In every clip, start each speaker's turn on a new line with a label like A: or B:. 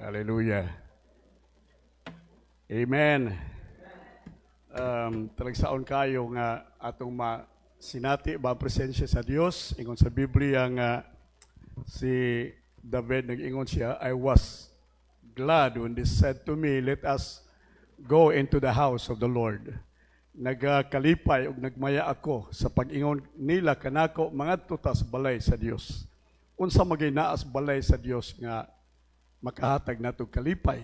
A: Hallelujah. Amen. Talagsaon kayo nga atong sinati ba ang presensya sa Dios. Ingon sa Biblia nga si David nag-ingon siya, I was glad when they said to me, let us go into the house of the Lord. Nagkalipay ug nagmaya ako sa pag-ingon nila kanako mga tutas balay sa Dios. Unsa magay naas balay sa Dios nga makahatag nato kalipay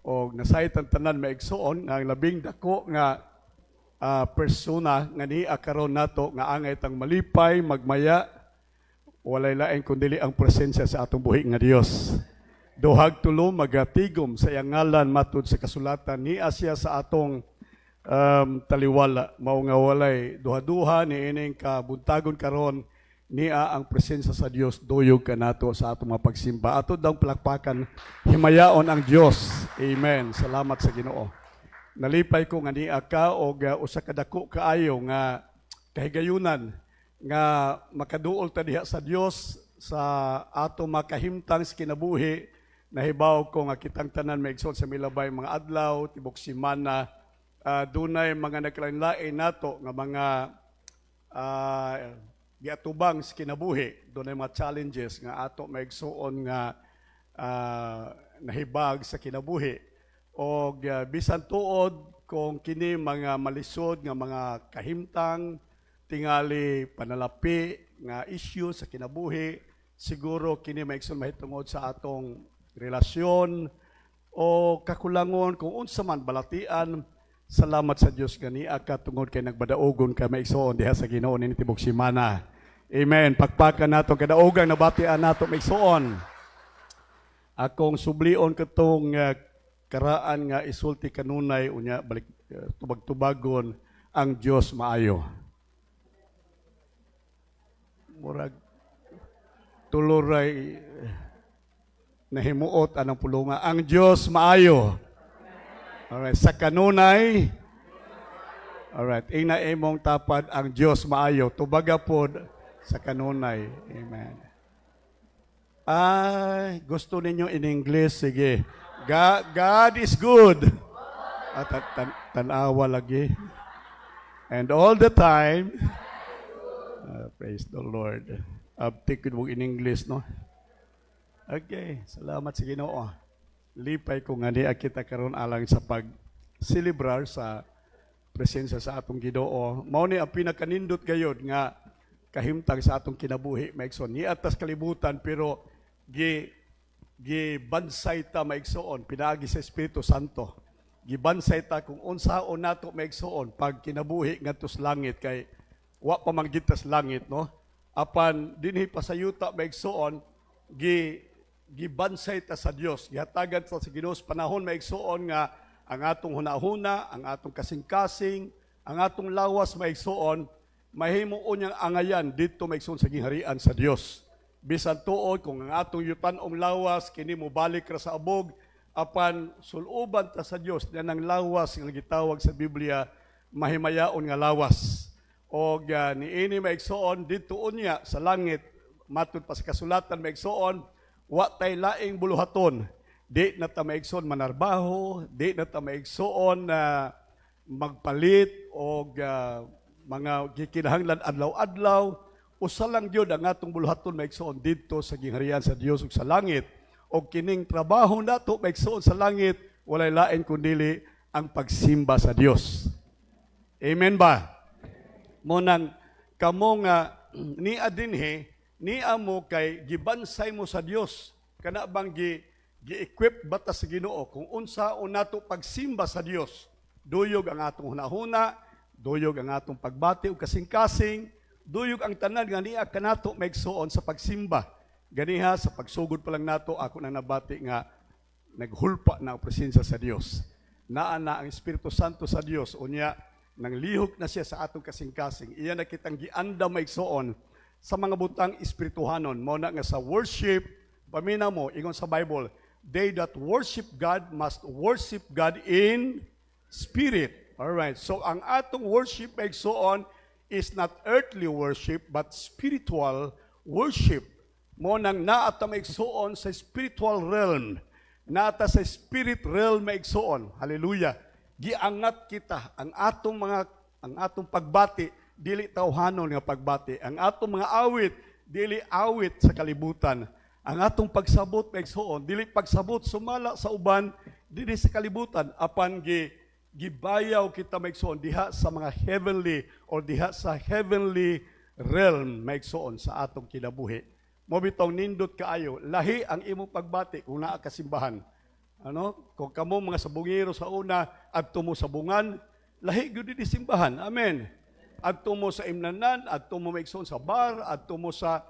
A: o nasaytan tanan maigsuon nga ang labing dako nga persona nga niya karon nato nga angay tang malipay magmaya walay lain kundi ang presensya sa atong buhi nga Dios. Duhag tulo magatigom sa iyang ngalan matud sa kasulatan ni Asya sa atong taliwala mao nga walay duha-duha ni ining kabuntagon karon niya ang presensya sa Dios duyog kanato sa atong mga pagsimba. Ato daw palakpakan himayaon ang Dios. Amen. Salamat sa Ginoo. Nalipay ko nga niya ka og usa ka dako kaayo nga kahigayunan nga makaduol ta diha sa Dios sa ato makahimtang sa kinabuhi. Nahibaw ko nga kitang tanan maigsoon sa milabay mga adlaw tibok semana dunay mga naglain-lain nato nga mga giatubang sa kinabuhi, doon ay mga challenges nga ato maigsuon nga nahibag sa kinabuhi. O bisan tuod kung kini mga malisod nga mga kahimtang, tingali panalapi nga issue sa kinabuhi, siguro kini maigsuon mahitungod sa atong relasyon o kakulangon kung unsa man balatian. Salamat sa Dios gani aka tungod kay nagbadaogon ka maigsoon diha sa Ginoo ni tibok semana. Amen. Pakpakan nato kadaugang nabatian nato maigsoon. Akong sublion katong karaan nga isulti kanunay unya balik tubag-tubagon ang Dios maayo. Murag tuluray nahimuot anang pulunga ang Dios maayo. Alright, sa kanunay, alright, ina imong tapad ang Dios maayo, tubaga pod sa kanunay. Amen. Ay, gusto ninyo in English? Sige. God is good. At tanawa lagi. And all the time, praise the Lord. Abtik mo in English, no? Okay, salamat sa Ginoo. Lipay ko nga niya kita karon alang sa pag-celebrar sa presensya sa atong Ginoo. Mao ni ang pinakanindot gayud nga kahimtang sa atong kinabuhi maigsoon. Ni atas kalibutan pero gibansay ta maigsoon pinaagi sa Espiritu Santo. Gibansay ta kung unsaon nato maigsoon pag kinabuhi ngadto sa langit kay wa pa man gid tas langit no. Apan dinhi pasayuta maigsoon gibansay ta sa Dios, gihatagan sa Ginoo sa panahon maigsuon nga ang atong hunahuna, ang atong kasing-kasing, ang atong lawas maigsuon, mahimuon niyang angayan dito maigsuon sa gingharian sa Dios. Bisan tuod kung ang atong yutan-ong lawas kini mobalik ra sa abog, apan suluban ta sa Dios na ng lawas nga gitawag sa Biblia mahimayaon nga lawas. Og niini maigsuon dito unya sa langit matud pa sa kasulatan maigsuon wa tay laing buluhaton, di na ta maigsoon manarbaho, di na ta maigsoon magpalit o mga gikinahanglan adlaw-adlaw, usa lang gyud ang atong buluhaton maigsoon didto sa gingharian sa Dios ug sa langit. O kining trabaho nato maigsoon sa langit, walay lain kundi ang pagsimba sa Dios. Amen ba? Mo nang kamo nga ni adinhe ni amo kay gibansay mo sa Dios kana bang gi-equip bata sa Ginoo kung unsaon nato pagsimba sa Dios. Duyog ang atong hunahuna, duyog ang atong pagbati ug kasing-kasing, duyog ang tanan nga niya kanato maigsuon sa pagsimba. Ganiha sa pagsugod pa lang nato ako nang nabati nga naghulpa na ang presensya sa Dios. Naa na ang Espiritu Santo sa Dios unya nang lihok na siya sa atong kasing-kasing. Iya na kitang giandam maigsuon sa mga butang espirituhanon. Mo na nga sa worship, pamina mo, ingon sa Bible, they that worship God must worship God in spirit. Alright, so ang atong worship maigsuon is not earthly worship, but spiritual worship. Mo nang naata maigsuon sa spiritual realm. naata sa spirit realm maigsoon. Hallelujah. Giangat kita ang atong pagbati dili tawhanon nga pagbati. Ang atong mga awit dili awit sa kalibutan. Ang atong pagsabot maigsoon dili pagsabot sumala sa uban dili sa kalibutan apan gibayaw kita maigsoon diha sa mga heavenly or diha sa heavenly realm maigsoon sa atong kinabuhi. Mo bitong nindot kaayo, lahi ang imong pagbati kung naa ka simbahan. Kung kamo mga sabungero sa una, adto mo sa bungan, lahi gyud di simbahan. Amen. Adto mo sa imnanan, adto mo maigsoon sa bar, adto mo sa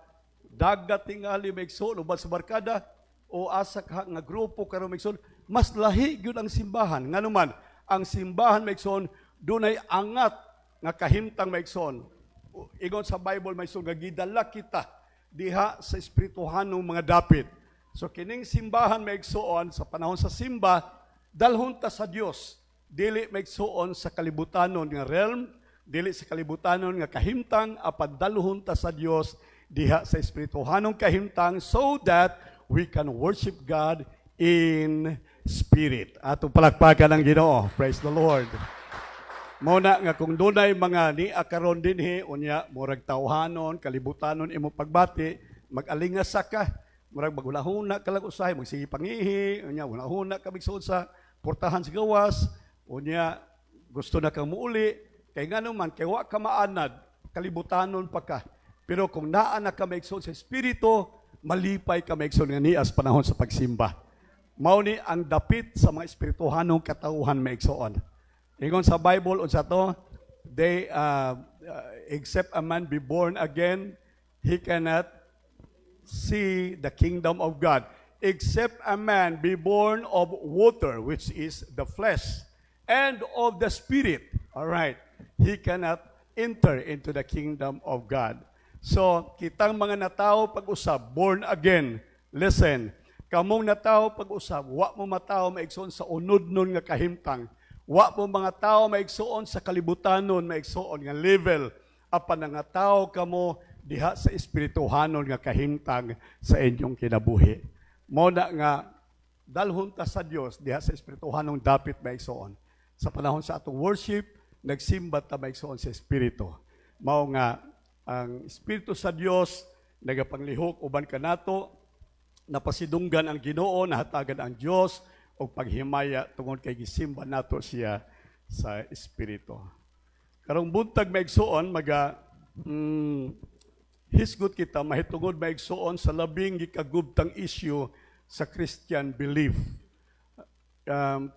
A: dagat tingali maigsoon uban sa barkada o asa ka nga grupo karon maigsoon, mas lahi gyud ang simbahan. Nganuman, ang simbahan maigsoon dunay angat nga kahimtang maigsoon. Ingon sa Bible maigsoon nga gidala kita diha sa espirituhanong mga dapit. So kining simbahan maigsoon sa panahon sa simba, dalhon ta sa Dios. Dili maigsoon sa kalibutanon nga realm, dili sa kalibutanon nga kahimtang, apan dalhon ta sa Dios diha sa espirituhanong kahimtang so that we can worship God in spirit. Ato palakpakan ang Ginoo. Praise the Lord. Muna nga kung dunay mga ni akaron dinhi unya murag tawhanon kalibutanon imo pagbati mag-alingasa ka murag magulahuna ka lang usahay magsige pangihi unya hulahuna ka bigsuon sa portahan sa gawas unya gusto na kang muuli kay ngano man kay wa ka maanad kalibutanon pa ka pero kung naa na ka maigsoon sa espiritu malipay ka maigsoon nga nias panahon sa pagsimba mao ni ang dapit sa mga espirituhanong katawhan maigsoon. Ingon sa Bible, unsa to, except a man be born again, he cannot see the kingdom of God. Except a man be born of water, which is the flesh, and of the spirit, all right, he cannot enter into the kingdom of God. So, kitang mga natao pag-usab, born again, listen, kamong natao pag-usab, wa mo matao maigsoon sa unod nun nga kahimtang, wa po mga tao maigsoon sa kalibutanon, maigsoon nga level, apan nga tao kamo diha sa espirituhanon nga kahimtang sa inyong kinabuhi. Muna nga, dalhon ta sa Dios diha sa espirituhanong dapit maigsoon. Sa panahon sa atong worship, nagsimba ta maigsoon sa espiritu. Mao nga, ang espiritu sa Dios, nagapanglihok uban kanato, napasidunggan ang Ginoo, nahatagan ang Dios, o paghimaya tungod kay gisimba nato siya sa espiritu. Karong buntag maigsoon hisgot kita mahitungod maigsoon sa labing gikagubtang issue sa Christian belief.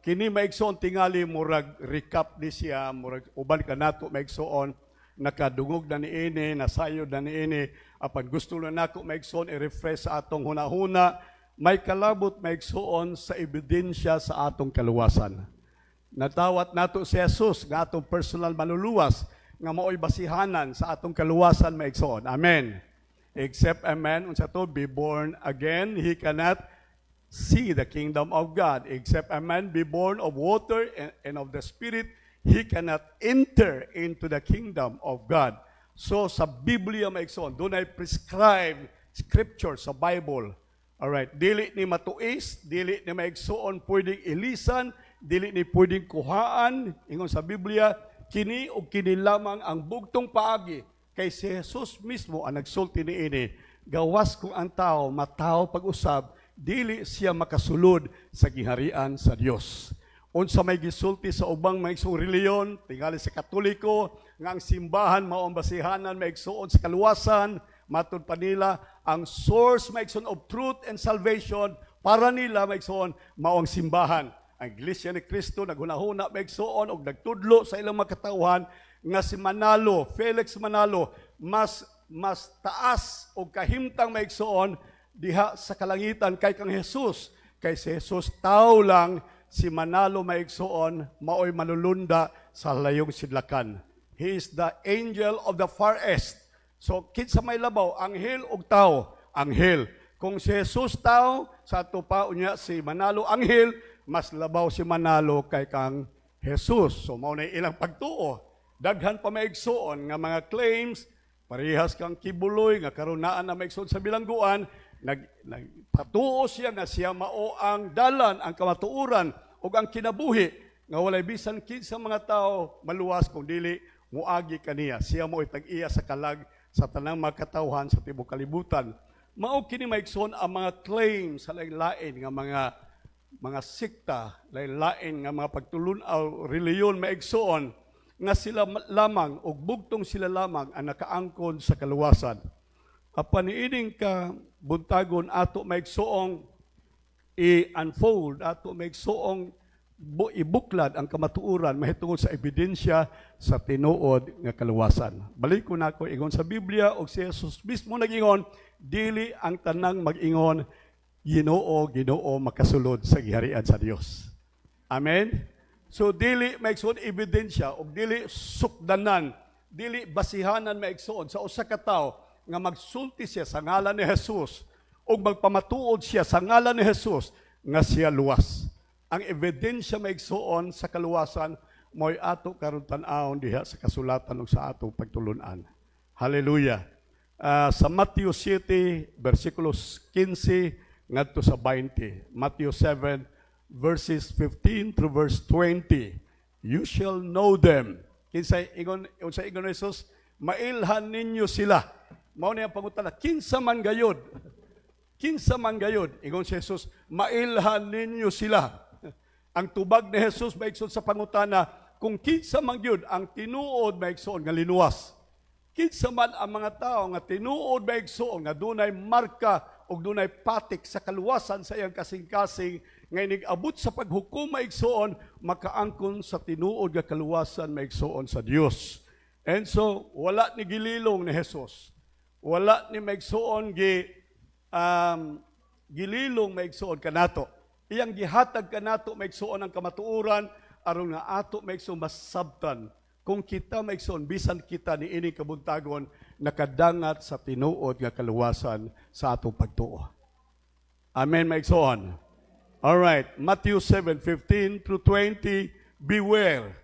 A: Kini maigsoon tingali murag recap ni siya murag uban kanato maigsoon nakadungog na niini nasayod na niini apan gusto na nako maigsoon i-refresh sa atong hunahuna may kalabot maigsoon sa ebidensya sa atong kaluwasan. Natawat nato si Jesus nga atong personal manluluwas nga mao'y basihanan sa atong kaluwasan maigsoon. Amen. Except a man unsa to be born again, he cannot see the kingdom of God. Except a man be born of water and of the Spirit, he cannot enter into the kingdom of God. So sa Biblia maigsoon, doon ay prescribed scripture sa Bible. Alright, dili ni matuis, dili ni maigsoon pwedeng ilisan, dili ni pwedeng kuhaan. Ingon sa Biblia, kini o kini lamang ang bugtong paagi kay si Jesus mismo ang nagsulti niini. Gawas kung ang tao, matao pag-usab, dili siya makasulod sa giharian sa Dios. Unsa may gisulti sa ubang maigsoong reliyon, tingali sa Katoliko, nga ang simbahan mao ang basihanan maigsoon sa kaluwasan, matud pa nila ang source maigsoon of truth and salvation para nila maigsoon mao ang simbahan. Ang Iglesia ni Cristo naghunahuna maigsoon og nagtudlo sa ilang makatawhan nga si Manalo, Felix Manalo, mas taas og kahimtang maigsoon diha sa kalangitan kay kang Jesus. Kay si Jesus tao lang, si Manalo maigsoon maoy manulunda sa layong sidlakan. He is the angel of the far east. So, kinsa may labaw, anghel o tao? Anghel. Kung si Jesus tao, sa ato pa unya si Manalo anghel, mas labaw si Manalo kay kang Jesus. So, mao na ilang pagtuo. Daghan pa maigsoon nga mga claims, parehas kang kibuloy, nga karunaan na maigsoon sa bilangguan, Nagpatuo siya nga siya mao ang dalan, ang kamatuoran ug ang kinabuhi nga walay bisan kinsa mga tao maluwas kung dili muagi kaniya. Siya mo itag-iya sa kalag sa tanang mga katawhan sa tibuok kalibutan. Mao kini maigsoon ang mga claim sa lain-lain nga mga sikta, lain-lain nga mga pagtulunaw reliyon maigsoon nga sila lamang o bugtong sila lamang ang nakaangkon sa kaluwasan. Apan niining ka buntagon ato maigsoong i-unfold, ato maigsoong ibuklad ang kamatuoran mahitungod sa ebidensya sa tinuod nga kaluwasan. Balik ko na ako ingon sa Biblia o si Jesus mismo nag-ingon, dili ang tanang mag-ingon, Ginoo, Ginoo, makasulod sa giharian sa Dios. Amen? So, dili maigsoon ebidensya o dili sukdanan, dili basihanan maigsoon sa usa ka tawo nga magsulti siya sa ngalan ni Jesus o magpamatuod siya sa ngalan ni Jesus nga siya luwas. Ang ebidensya maigsoon sa kaluwasan mo'y ato karon tan-awon diha sa kasulatan ug sa atong pagtulunan. Hallelujah. Sa Matthew 7, versikulos 15 ngadto sa 20. Matthew 7, verses 15 through verse 20. You shall know them. Kinsa ingon ni Jesus, mailhan ninyo sila. Mao ni ang pangutana, kinsa man gayud? Kinsa man gayud? Ingon si Jesus, mailhan ninyo sila. Ang tubag ni Jesus maigsoon sa pangutana, kung kinsa man gyud ang tinuod maigsoon nga linuwas. Kinsa man ang mga tao nga tinuod maigsoon nga dunay marka o dunay patik sa kaluwasan sa iyang kasing-kasing nga nag-abot sa paghukom maigsoon makaangkon sa tinuod nga kaluwasan maigsoon sa Dios. And so wala ni gililong ni Jesus. Wala ni maigsoon gililong maigsoon kanato. Iyang gihatag kanato maigsoon ang kamatuoran aron nga ato maigsoon masabtan kung kita maigsoon bisan kita ni ining kabuntagon nakadangat sa tinuod nga kaluwasan sa atong pagtuo. Amen maigsoon. All right, Matthew 7:15 through 20, beware.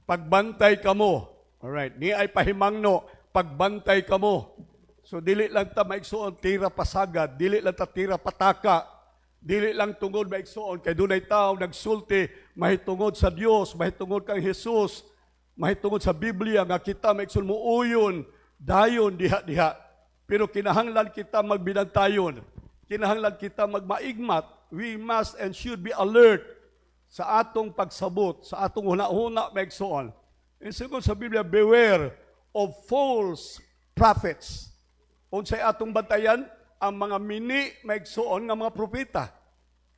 A: Pagbantay kamo. All right, ni ay pahimangno, pagbantay kamo. So dili lang ta maigsoon tira pasagad, dili lang ta tira pataka, dili lang tungod maigsoon kay dunay tawo nagsulti mahitungod sa Dios, mahitungod kang Jesus, mahitungod sa Biblia nga kita maigsoon muuyon dayon diha-diha. Pero kinahanglan kita magbinantayon. Kinahanglan kita magmaigmat. We must and should be alert sa atong pagsabot, sa atong huna-huna maigsoon. And siguro sa Biblia, beware of false prophets. Unsay atong bantayan ang mga mini maigsoon nga mga propeta.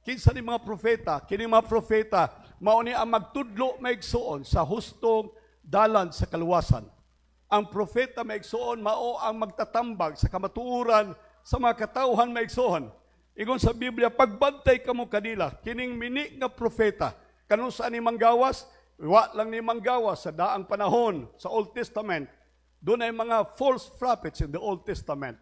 A: Kinsa ni mga propeta? Kini mga propeta mao ni ang magtudlo maigsoon sa hustong dalan sa kaluwasan. Ang propeta maigsoon mao ang magtatambag sa kamatuoran sa mga katawhan maigsoon. Ingon sa Biblia, pagbantay kamo kanila, kining mini nga propeta, kanus ani manggawas, wa lang ni manggawas sa daang panahon sa Old Testament. Doon ay mga false prophets in the Old Testament.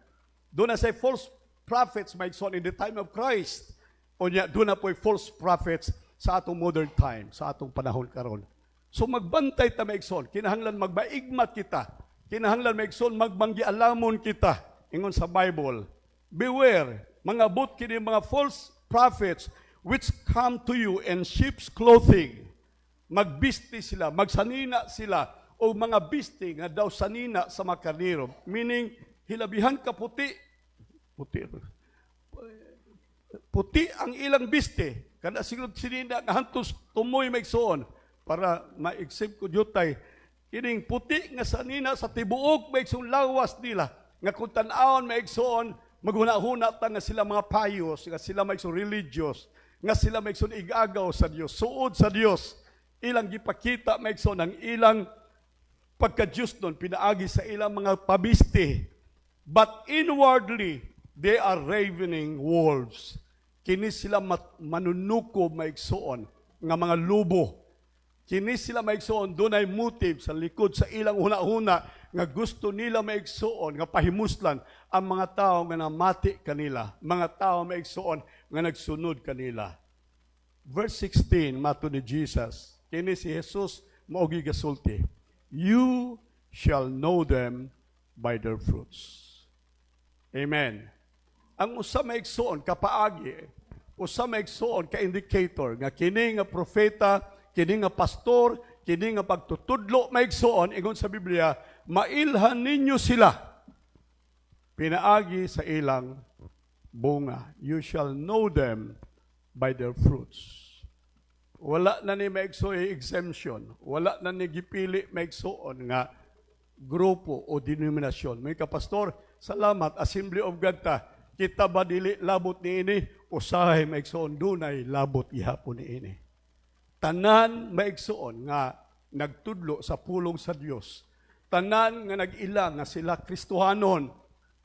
A: Doon na say false prophets maigsoon in the time of Christ. O niya, doon na po'y false prophets sa atong modern time, sa atong panahon karon. So magbantay ta maigsoon, kinahanglan magbaigmat kita. Kinahanglan maigsoon magbanggialamon kita. Ingon sa Bible, beware, mga but kini mga false prophets which come to you in sheep's clothing. Magbisti sila, magsanina sila, o mga bisti nga daw sanina sa mga karniro. Meaning, hilabihan ka puti. Puti ang ilang bisti. Kada siguro sinina nga hantos tumoy maigsoon para maigsip ko jutay. Kining puti nga sanina sa tibuok maigsoon lawas nila. Nga kung tan-awon maigsoon, maghuna-huna ta nga sila mga payos, nga sila maigsoon religious, nga sila maigsoon igagaw sa Dios, suod sa Dios. Ilang gipakita maigsoon ang ilang pagka-Diyos nun, pinaagi sa ilang mga pabisti. But inwardly, they are ravening wolves. Kini sila manunukob maigsoon nga mga lubo. Kini sila maigsoon, doon ay motive sa likod sa ilang huna-huna nga gusto nila maigsoon, nga pahimuslan ang mga tao nga namati kanila, mga tao maigsoon nga nagsunod kanila. Verse 16, mato ni Jesus, kini si Jesus maogi gasulti, you shall know them by their fruits. Amen. Ang usa maigsoon kapaagi, usa maigsoon ka indicator nga kini nga propeta, kini nga pastor, kini nga pagtutudlo maigsoon ingon sa Biblia, mailhan ninyo sila pinaagi sa ilang bunga. You shall know them by their fruits. Wala na ni maigsoon exemption, wala na ni gipili maigsoon nga grupo o denominasyon. May kapastor, salamat, Assembly of God ta. Kita ba dili labot ni ini? Usahay maigsoon dunay labot gihapon ni ini. Tanan maigsoon nga nagtudlo sa pulong sa Dios. Tanan nga nag-ila nga sila Kristohanon.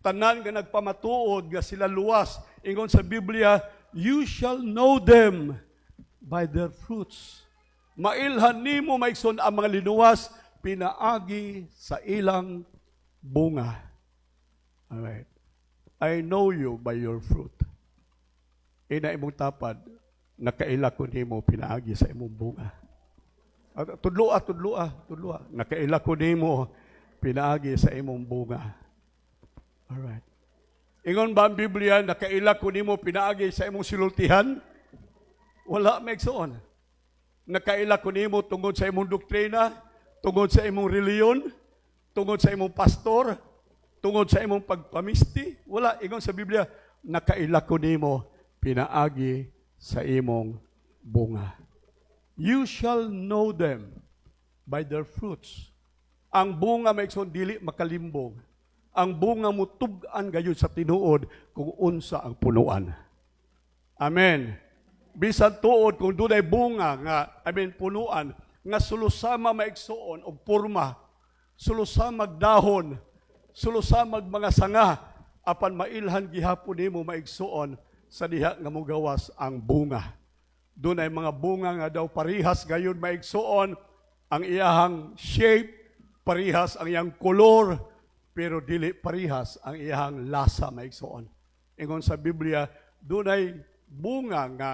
A: Tanan nga nagpamatuod nga sila luwas. Ingon sa Biblia, you shall know them by their fruits. Mailhan nimo maigsoon ang mga linuwas pinaagi sa ilang bunga. Alright. I know you by your fruit. Ina imong tapad, nakaila ko nimo pinaagi sa imong bunga. Tudloa. Nakaila ko nimo pinaagi sa imong bunga. Alright. Ingon ba ang Biblia, nakaila ko nimo pinaagi sa imong silultihan? Wala maigsoon. Nakaila ko nimo tungod sa imong doktrina, tungod sa imong reliyon, tungod sa imong pastor, tungod sa imong pagpamisti. Wala. Ingon sa Biblia, nakaila ko nimo pinaagi sa imong bunga. You shall know them by their fruits. Ang bunga maigsoon dili makalimbong. Ang bunga mo tug-an gayud sa tinuod kung unsa ang punuan. Amen. Bisan tuod kung dunay bunga nga, punuan, nga sulusama maigsoon og porma, sulusama magdahon, sulusama mga sanga, apan mailhan gihapon nimo maigsoon sa diha nga mogawas ang bunga. Doon ay mga bunga nga daw parihas gayon maigsoon, ang iyahang shape, parihas ang iyang kolor, pero dili parihas ang iyahang lasa maigsoon. Ingon sa Biblia, doon ay bunga nga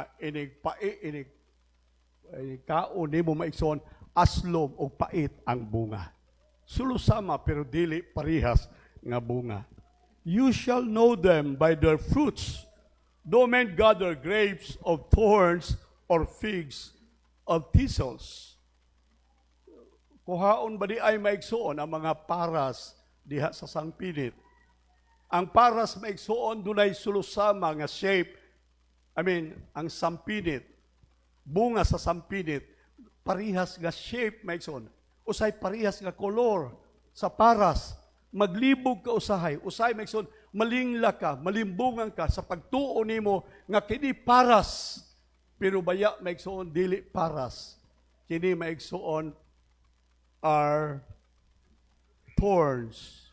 A: kaon nimo maigsoon, aslom o pait ang bunga. Sulusama pero dili parihas nga bunga. You shall know them by their fruits. No man gather grapes of thorns or figs of thistles. Kuhaon ba di ay maigsoon ang mga paras diha sa sangpinit? Ang paras maigsoon dunay sulusama nga shape. Ang sampinit, bunga sa sampinit, parihas nga shape maigsoon. Usay parihas nga kolor sa paras. Maglibog ka usahay maigsoon, malingla ka, malimbungan ka sa pagtuo nimo nga kini paras. Pero baya maigsoon dili paras. Kini maigsoon are thorns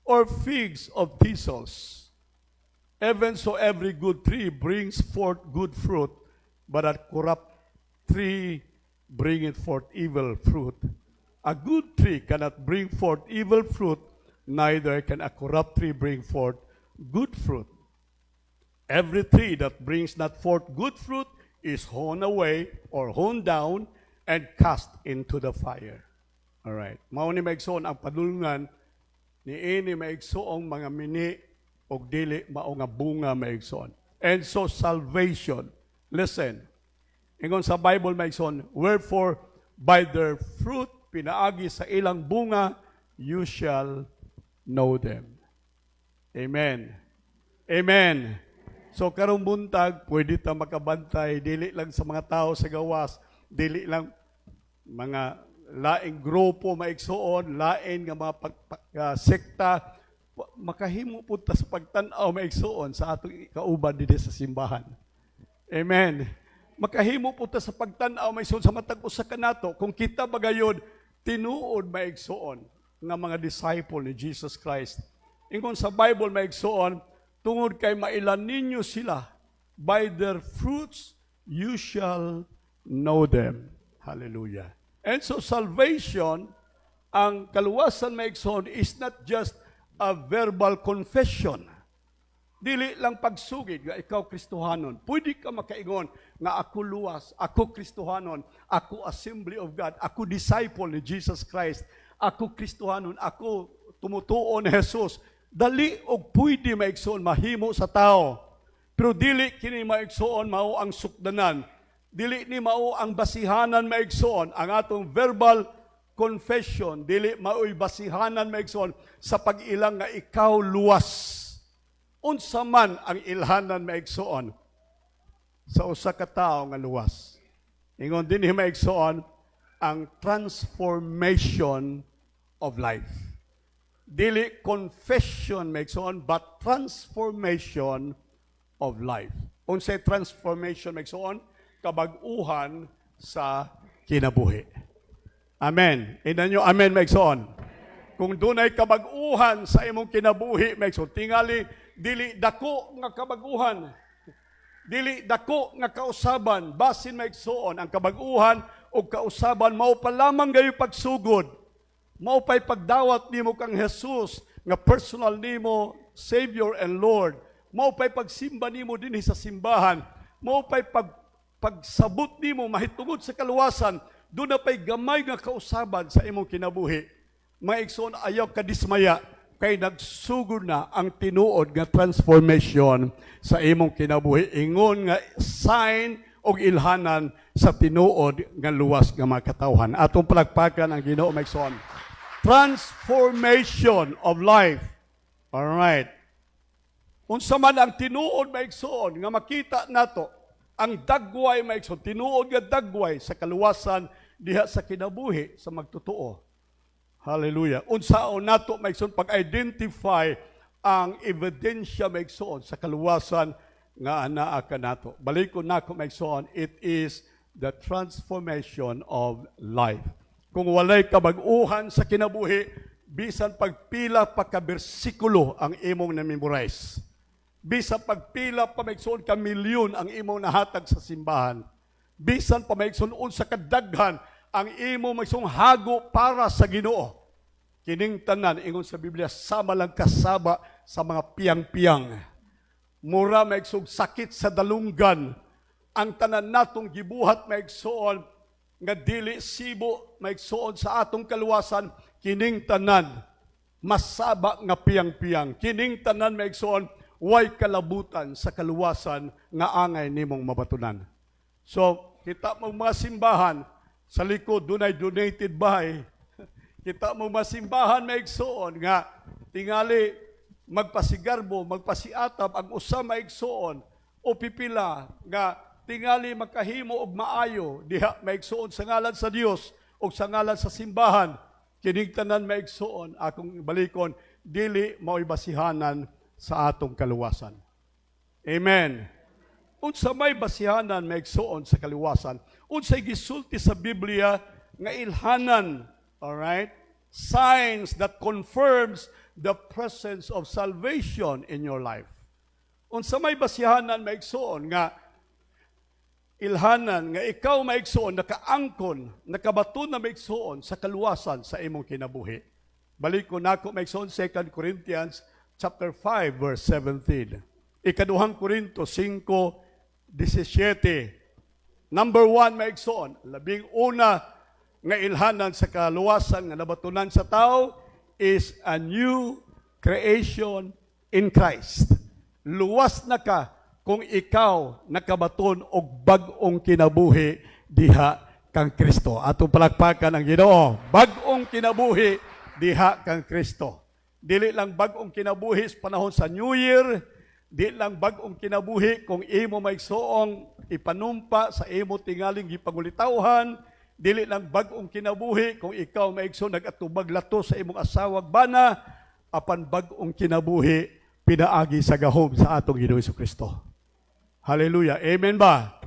A: or figs of thistles. Even so every good tree brings forth good fruit, but a corrupt tree bringeth forth evil fruit. A good tree cannot bring forth evil fruit, neither can a corrupt tree bring forth good fruit. Every tree that brings not forth good fruit is hewn away or hewn down and cast into the fire. Alright. Mao ni maigsoon ang padulngan ni ini maigsoong mga mini og dili mao nga bunga maigsoon. And so salvation, listen, ingon sa Bible maigsoon, wherefore by their fruit pinaagi sa ilang bunga you shall know them. Amen. Amen. So karong buntag pwede ta makabantay dili lang sa mga tao sa gawas, dili lang mga laing grupo maigsoon, lain nga mga sekta, makahimo po ta sa pagtan-aw maigsoon sa atong kauban dinhi sa simbahan. Amen. Makahimo po ta sa pagtan-aw maigsoon sa matag usa kanato kung kita bagayod tinuod maigsoon nga mga disciple ni Jesus Christ. Ingon sa Bible maigsoon, tungod kay mailan ninyo sila, by their fruits you shall know them. Hallelujah. And so salvation, ang kaluwasan maigsoon is not just a verbal confession. Dili lang pagsugid nga ikaw Kristohanon. Pwede ka makaingon nga ako luwas, ako Kristohanon, ako Assembly of God, ako disciple ni Jesus Christ, ako Kristohanon, ako tumutuo ni Jesus. dali og pwede maigsoon mahimo sa tao. Pero dili kini maigsoon mao ang sukdanan. Dili ni mao ang basihanan maigsoon ang atong verbal confession. Dili mao'y basihanan maigsoon sa pag-ilang nga ikaw luwas. Unsa man ang ilhanan maigsoon sa usa ka tawo nga luwas. Ingon dinhi maigsoon ang transformation of life. Dili confession maigsoon but transformation of life. Unsay transformation maigsoon? Kabag-uhan sa kinabuhi. Amen. Ina nyo, amen maigsoon. Kung dunay kabag-uhan sa imong kinabuhi maigsoon, tingali dili dako nga kabag-uhan. Dili dako nga kausaban, basin maigsoon ang kabag-uhan o kausaban mao pa lamang gayo pagsugod. Mao pa'y pagdawat nimo kang Jesus nga personal nimo Savior and Lord. Mao pa'y pagsimba nimo dinhi sa simbahan. Mao pa'y pagsabot nimo mahitungod sa kaluwasan. Doon na pa'y gamay nga kausaban sa imong kinabuhi. Maigsoon ayaw kadismaya kay nagsugod na ang tinuod nga transformation sa imong kinabuhi. Ingon nga sign o ilhanan sa tinuod nga luwas nga mga katawhan. Atong palagpakan ang Ginoo maigsoon. Transformation of life. All right. Unsa man ang tinuod maigsoon nga makita nato ang dagway maigsoon, tinuod nga dagway sa kaluwasan diha sa kinabuhi sa magtotoo. Hallelujah. Unsaon nato maigsoon pag-identify ang ebidensya maigsoon sa kaluwasan nga anaa kanato. Balikon nako maigsoon, it is the transformation of life. Kung walay kabag-uhan sa kinabuhi, bisan pagpila pa ka bersikulo ang imong na-memorize. Bisan pagpila pa maigsoon ka milyon ang imong nahatag sa simbahan. Bisan pa maigsoon unsa kadaghan ang imo maigsoong hago para sa Ginoo. Kining tanan ingon sa Biblia sama lang kasaba sa mga piyang-piyang. Mura maigsoong sakit sa dalunggan. Ang tanan natong gibuhat maigsoon nga dili sibo maigsoon sa atong kaluwasan, kining tanan masaba nga piyang-piyang. Kining tanan maigsoon way kalabutan sa kaluwasan nga angay nimong mabatunan. So, kita mong mga simbahan sa likod dunay donated bahay. Kita mong mga simbahan maigsoon nga tingali magpasigarbo, magpasiatab ang usa maigsoon o pipila nga tingali makahimo og maayo diha maigsoon sa ngalan sa Dios o sa ngalan sa simbahan. Kining tanan maigsoon akong balikon dili mao'y basihanan sa atong kaluwasan. Amen. Unsa may basihanan maigsoon sa kaluwasan? Unsay gisulti sa Biblia nga ilhanan, all right? Signs that confirms the presence of salvation in your life. Unsa may basihanan maigsoon nga ilhanan nga ikaw maigsoon nakaangkon, nakabaton na maigsoon sa kaluwasan sa imong kinabuhi. Balikon nako maigsoon 2 Corinthians chapter 5 verse 17. Ikaduhang Korinto 5:17. Number 1 maigsoon, labing una nga ilhanan sa kaluwasan nga nabatunan sa tao is a new creation in Christ. Luwas na ka kung ikaw nakabaton og bag-ong kinabuhi diha kang Kristo. Atong palakpakan ang Ginoo. Bag-ong kinabuhi diha kang Kristo. Dili lang bag-ong kinabuhi sa panahon sa New Year, dili lang bag-ong kinabuhi kung imo maigsoong ipanumpa sa imo tingaling gipangulitawhan, dili lang bag-ong kinabuhi kung ikaw maigsoon nagatubag lato sa imong asawag bana, apan bag-ong kinabuhi pinaagi sa gahom sa atong Ginoo Kristo. Hallelujah. Amen ba?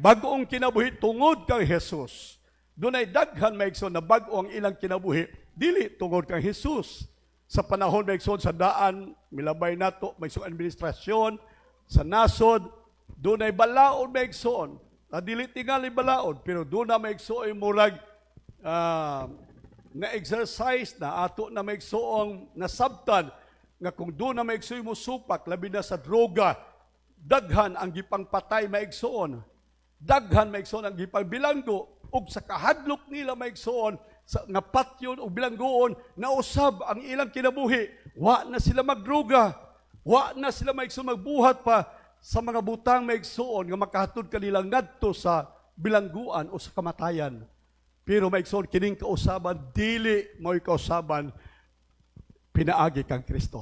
A: Bag-ong kinabuhi tungod kang Jesus. Dunay daghan maigsoon na bag-o ang ilang kinabuhi, dili tungod kang Jesus. Sa panahon maigsoon sa daan, milabay nato maigsoong administrasyon sa nasod, dunay balaod maigsoon. Dili tingali balaod, pero doon na maigsoon murag na exercise na ato na maigsoong nasabtan nga kung doon na maigsoon mo supak labi na sa droga, daghan ang gipangpatay maigsoon. Daghan maigsoon ang gipangbilanggo ug sa kahadlok nila maigsoon nga patyon o bilanggoon, nausab ang ilang kinabuhi. Wa na sila magdruga. Wa na sila magbuhat pa sa mga butang maigsuon nga makahatod kanila ngadto sa bilangguan o sa kamatayan. Pero maigsuon kining kausaban, dili mo'y kausaban pinaagi kang Kristo.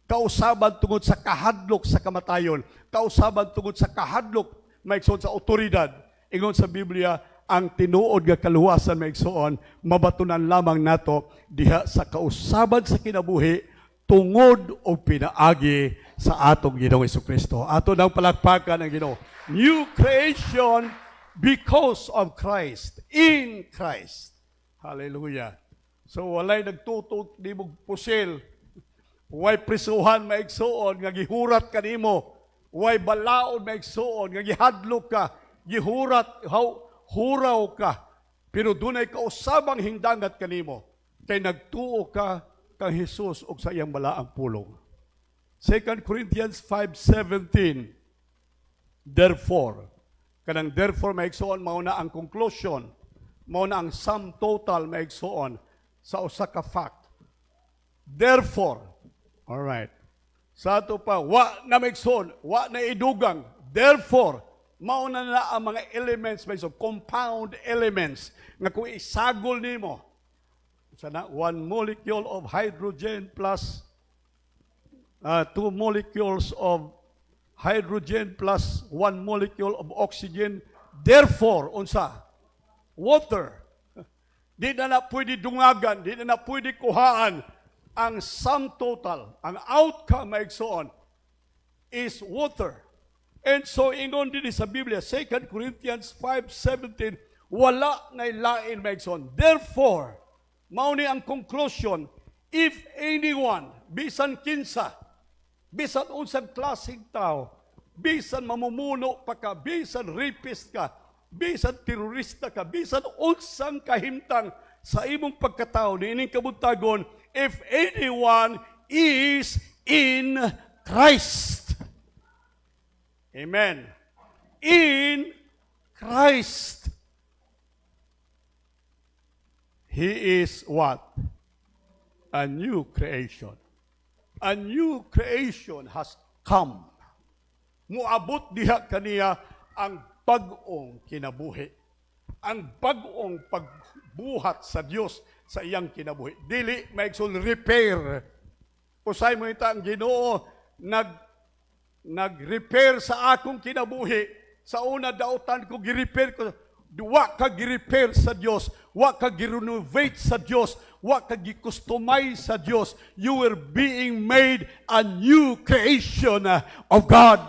A: Kausaban tungod sa kahadlok sa kamatayon. Kausaban tungod sa kahadlok maigsuon sa otoridad. Ingon sa Biblia, ang tinuod nga kaluwasan maigsuon, mabatunan lamang nato diha sa kausaban sa kinabuhi tungod o pinaagi sa atong Ginoong Jesucristo. Ato nang palakpakan ang Ginoo. New creation because of Christ. In Christ. Hallelujah. So walay nagtutok di mo pusil. Way prisuhan maigsuon nga gihurat kanimo. Way balaod maigsuon nga gihadlok ka, gihurat huraw ka. Pero dunay kausabang hingdangat kanimo kay nagtuo ka kang Hesus og sa iyang balaang pulong. 2 Corinthians 5:17. Therefore, kanang therefore maigsuon mao na ang conclusion, mao na ang sum total maigsuon sa usa ka fact. Therefore, all right. Sa ato pa, wa na maigsuon, wa na idugang. Therefore, mao na ang mga elements, maigsuon, compound elements nga kung isagol nimo sana 1 molecule of hydrogen plus 2 molecules of hydrogen plus 1 molecule of oxygen. Therefore, unsa? Water. Di na pwede dungagan, di na pwede kuhaan. Ang sum total, ang outcome maigsuon is water. And so, ingon din sa Biblia, 2 Corinthians 5:17, wala na lain maigsuon. Therefore, mao ni ang conclusion, if anyone, bisan kinsa, bisan unsang klaseng tao, bisan mamumuno pa ka, bisan rapist ka, bisan terorista ka, bisan unsang kahimtang sa imong pagkatao, niining kabuntagon, if anyone is in Christ. Amen. In Christ. He is what? A new creation. A new creation has come. Muabot diha kaniya ang bag-ong kinabuhi. Ang bag-ong pagbuhat sa Dios sa iyang kinabuhi. Dili maigsoon repair. Usay mo ita ang Ginoo nag-repair sa akong kinabuhi. Sa una dautan ko gi-repair ko. Wa ka gi-repair sa Dios, wa ka gi-renovate sa Dios, wa ka gi-customize sa Dios. You were being made a new creation of God.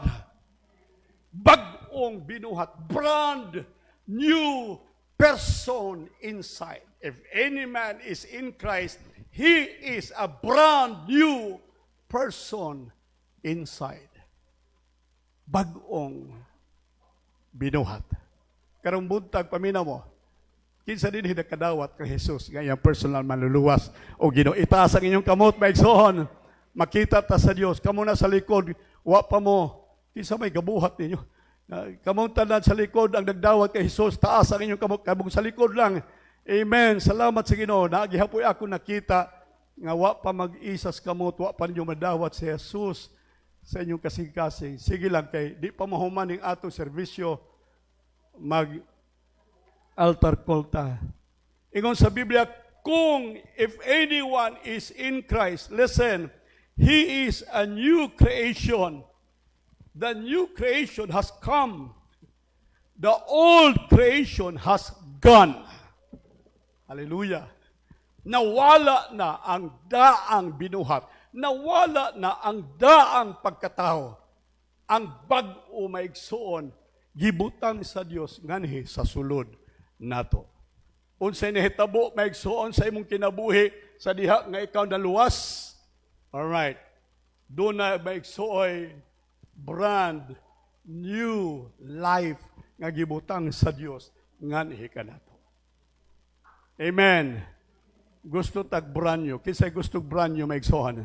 A: Bag-ong binuhat, brand new person inside. If any man is in Christ, he is a brand new person inside. Bag-ong binuhat. Karong buntag paminaw mo, kinsa din hinakadawat kay Jesus nga iyang personal manluluwas o Ginoo. Itaas ang inyong kamot maigsoon. Makita ta sa Dios. Kamo na sa likod, wa pa mo. Kinsa may gabuhat ninyo. Kamong tanan sa likod ang nagdawat kay Jesus. Taas ang inyong kamot, kabong sa likod lang. Amen. Salamat sa Ginoo. Nagihapoy ako nakita nga wa pa mag-isas kamot, wa pa ninyo madawat si Jesus sa inyong kasing-kasing. Sige lang kay di pa mahuman ning ato serbisyo mag-altar call ta. Ingon sa Biblia, kung if anyone is in Christ, listen, he is a new creation. The new creation has come. The old creation has gone. Hallelujah. Nawala na ang daang binuhat. Nawala na ang daang pagkatao. Ang bag-o maigsuon gibutang sa Dios nganhi sa sulod nato. Unsay nahitabo maigsuon sa imong kinabuhi sa diha nga ikaw naluwas. All right. Do na maigsuoy brand new life nga gibutang sa Dios nganhi kanato. Amen. Gusto tag brand new. Kinsay gusto brand new maigsuon?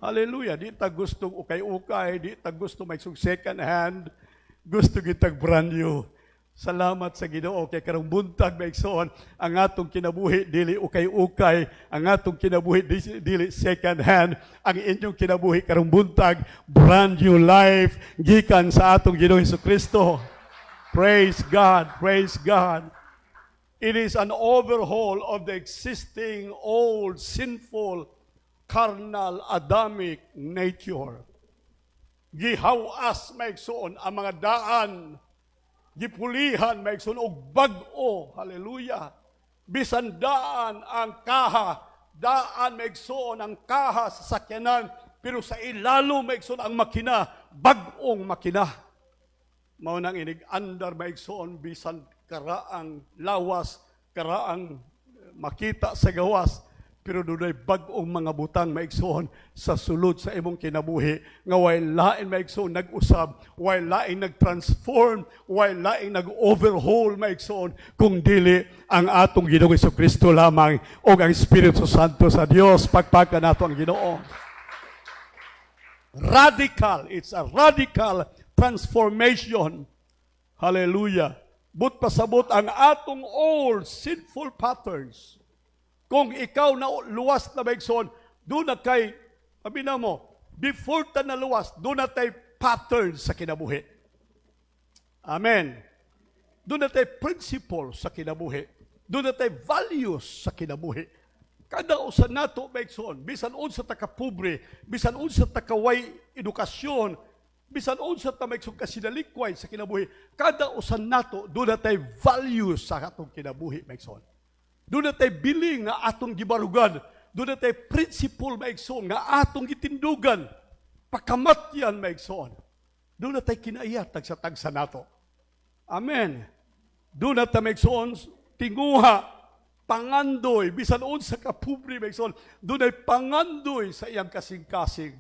A: Hallelujah. Di tag gusto ukay-ukay, di tag gusto maigsuon second hand. Gusto kitag brand new. Salamat sa Ginoo kay karong buntag maigsoon ang atong kinabuhi dili ukay-ukay, ang atong kinabuhi dili second hand, ang inyong kinabuhi karong buntag brand new life gikan sa atong Ginoo Hesukristo. Praise God, praise God. It is an overhaul of the existing old sinful carnal Adamic nature. Gihawas maigsoon ang mga daan, gipulihan maigsoon og bag-o, hallelujah. Bisan daan ang kaha, daan maigsoon ang kaha sa sakyanan, pero sa ilalo maigsoon ang makina, bag-ong makina. Mao nang inig-andar maigsoon bisan karaang lawas, karaang makita sa gawas, pero dunay bag-ong mga butang maigsoon sa sulod sa imong kinabuhi nga way lain maigsoon nag-usab, way lain nag-transform, way lain nag-overhaul maigsoon kung dili ang atong Ginoong Hesukristo lamang o ang Espiritu Santo sa Dios. Pagpagka nato ang Ginoo. Radical, it's a radical transformation. Hallelujah. But pasabot ang atong old sinful patterns. Kung ikaw na luwas na maigsoon, doon na kay, pabina mo, before ta na luwas, doon na tayo pattern sa kinabuhi. Amen. Doon na tayo principle sa kinabuhi. Doon na tayo values sa kinabuhi. Kada usan nato maigsoon, bisan unsa ta ka pobre, bisan unsa ta ka way edukasyon, bisan unsa ta maigsoon ka sinalikway sa kinabuhi, kada usan nato, doon na tayo values sa atong kinabuhi maigsoon. Doon na tayo biling nga atong gibarugan. Doon na tayo principle maigsoon nga atong gitindugan. Pakamatyan maigsoon. Doon na tayo kinaiya tagsa-tagsa nato. Amen. Doon na tayo maigsoon tinguha, pangandoy, bisan unsa ka pobre maigsoon. Doon ay pangandoy sa iyang kasing-kasing.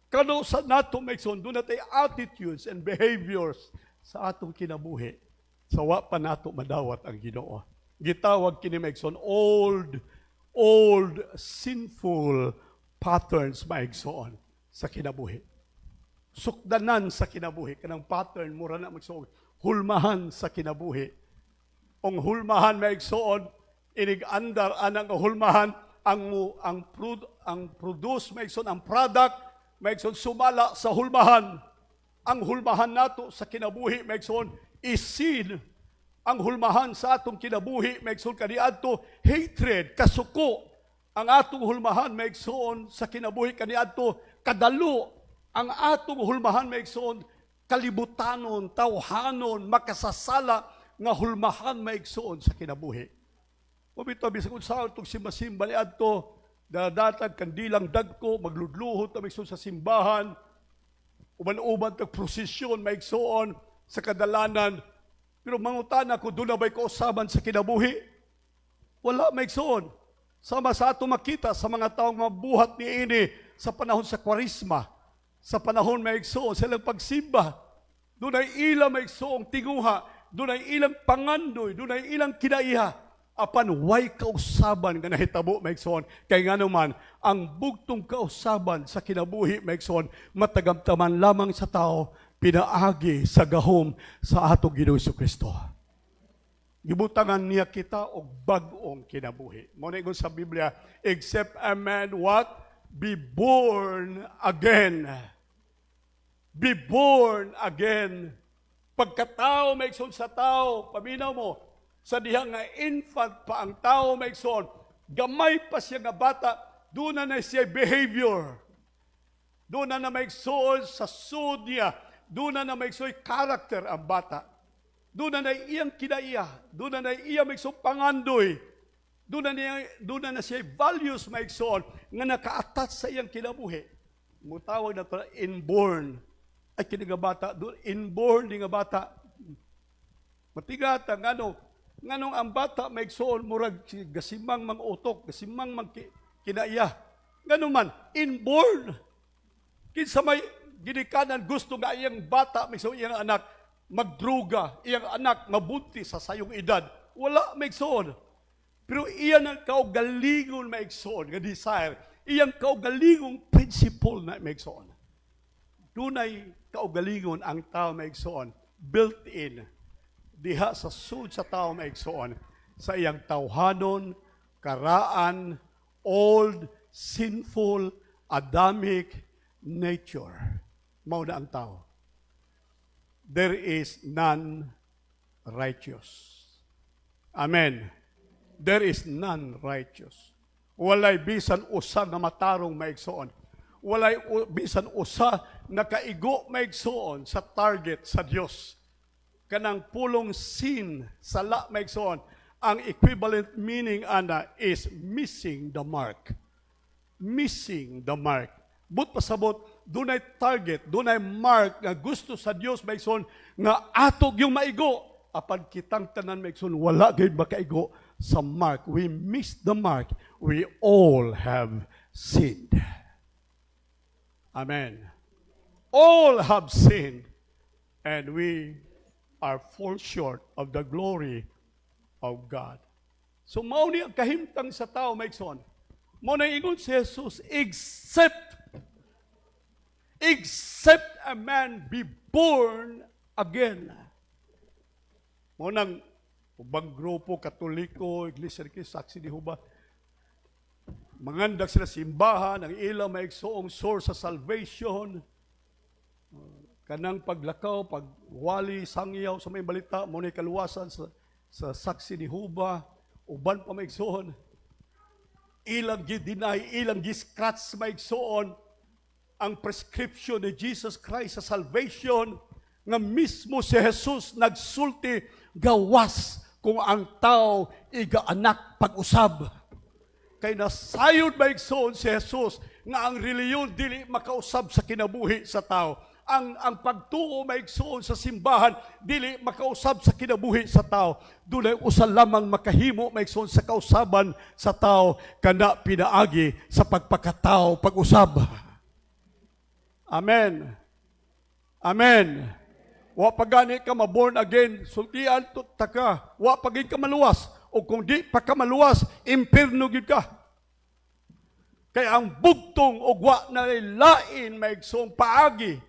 A: Kano sa nato maigsoon, doon na tayo attitudes and behaviors sa atong kinabuhi. Sawa pa nato madawat ang Ginoo. Gitawag kini maigsoon old sinful patterns maigsoon sa kinabuhi. Sukdanan sa kinabuhi kanang pattern mura na maigsoon hulmahan sa kinabuhi. Ang hulmahan maigsoon inig-andar anang hulmahan ang produce maigsoon ang product maigsoon sumala sa hulmahan. Ang hulmahan nato sa kinabuhi maigsoon isin. Ang hulmahan sa atong kinabuhi, maigsoon kaniadto hatred, kasuko. Ang atong hulmahan, maigsoon sa kinabuhi kaniadto kadalo. Ang atong hulmahan, maigsoon kalibutanon, tawhanon, makasasala nga hulmahan maigsoon sa kinabuhi. Pabito, bisag unsa itong simba-simba niadto, dadatag kandilang dagko, magludluhot na maigsoon sa simbahan, uban-uban tag prosesyon maigsoon sa kadalanan. Pero mangutana ko, doon na ba'y kausaban sa kinabuhi? Wala, maigsoon. Sama sa ato makita sa mga taong mabuhat ni ini sa panahon sa kwarisma, sa panahon maigsoon, silang pagsimba. Doon ay ilang maigsoong tinguha, doon ay ilang pangandoy, doon ay ilang kinaiha. Apan way kausaban nga nahitabo maigsoon. Kay nga naman, ang bugtong kausaban sa kinabuhi maigsoon, matagamtaman lamang sa tao, pinaagi sa gahom sa atong Ginoong Hesukristo. Gibutangan niya kita og bag-ong kinabuhi. Mo na sa Biblia, except a man what? Be born again. Be born again. Pagkatao maigsoon sa tao, paminaw mo, sa diha nga infant pa ang tao maigsoon, gamay pa siya nga bata, doon na siya behavior. Doon na maigsoon sa sud niya, doon na maigsoon character ang bata. Doon na iyang kinaiya, doon na iyang maigsoon pangandoy, doon na siya values maigsoon nga naka-attach sa iyang kinabuhi. Mutawag na ito inborn. Ay kinigabata, inborn di nga bata. Matigata, nganong ang bata maigsoon murag gasimang mang utok, gasimang mang kinaiya. Nganon man, inborn. Kinsa may ginikanan gusto nga iyang bata, maigsoon iyang anak, magdruga, iyang anak mabunti sa sayong edad. Wala maigsoon. Pero iyan ang kaugalingon maigsoon, nga desire. Iyang kaugalingong principle na maigsoon. Dunay kaugalingon ang tao maigsoon, built-in. diha sa sud sa tao maigsoon sa iyang tawhanon, karaan, old, sinful, Adamic nature. Mao na ang tao. There is none righteous. Amen. There is none righteous. Walay bisan usa nga matarong maigsoon. Walay bisan usa nakaigo maigsoon sa target sa Dios. Kanang pulong sin sala maigsoon. Ang equivalent meaning ana is missing the mark. Missing the mark. But pasabot, dunay target, dunay mark nga gusto sa Dios maigsoon nga atog yung maigo. Apan kitang tanan maigsoon wala gayud makaigo sa mark. We miss the mark. We all have sinned. Amen. All have sinned, and we are fall short of the glory of God. So mao ni ang kahimtang sa tao maigsoon. Mao na ingon si Jesus, except a man be born again. Mao nang ubang grupo Katoliko, Iglesia ni Cristo, Saksi ni Jehovah, mangandag sila simbahan, ang ilang maigsoong source sa salvation, kanang paglakaw, pagwali, sangyaw sa may balita, muna kaluwasan sa Saksi ni Jehovah, uban pa maigsoon, ilang gidinay, ilang giscratch maigsoon, ang prescription ni Jesus Christ sa salvation, nga mismo si Jesus nagsulti, gawas kung ang tao igaanak pag-usab. Kay nasayod maigsoon si Jesus nga ang reliyon dili makausab sa kinabuhi sa tao. Ang pagtuo maigsoon sa simbahan dili makausab sa kinabuhi sa tao. Dunay usa lamang makahimo maigsoon sa kausaban sa tao kana pinaagi sa pagpakatao pag-usab. Amen. Amen. Wa pagani ka ma-born again, sultian ta ka. Wa pagin ka maluwas. O kung di pa ka maluwas, impirno gid ka. Kaya ang bugtong o wa na lain maigsoong paagi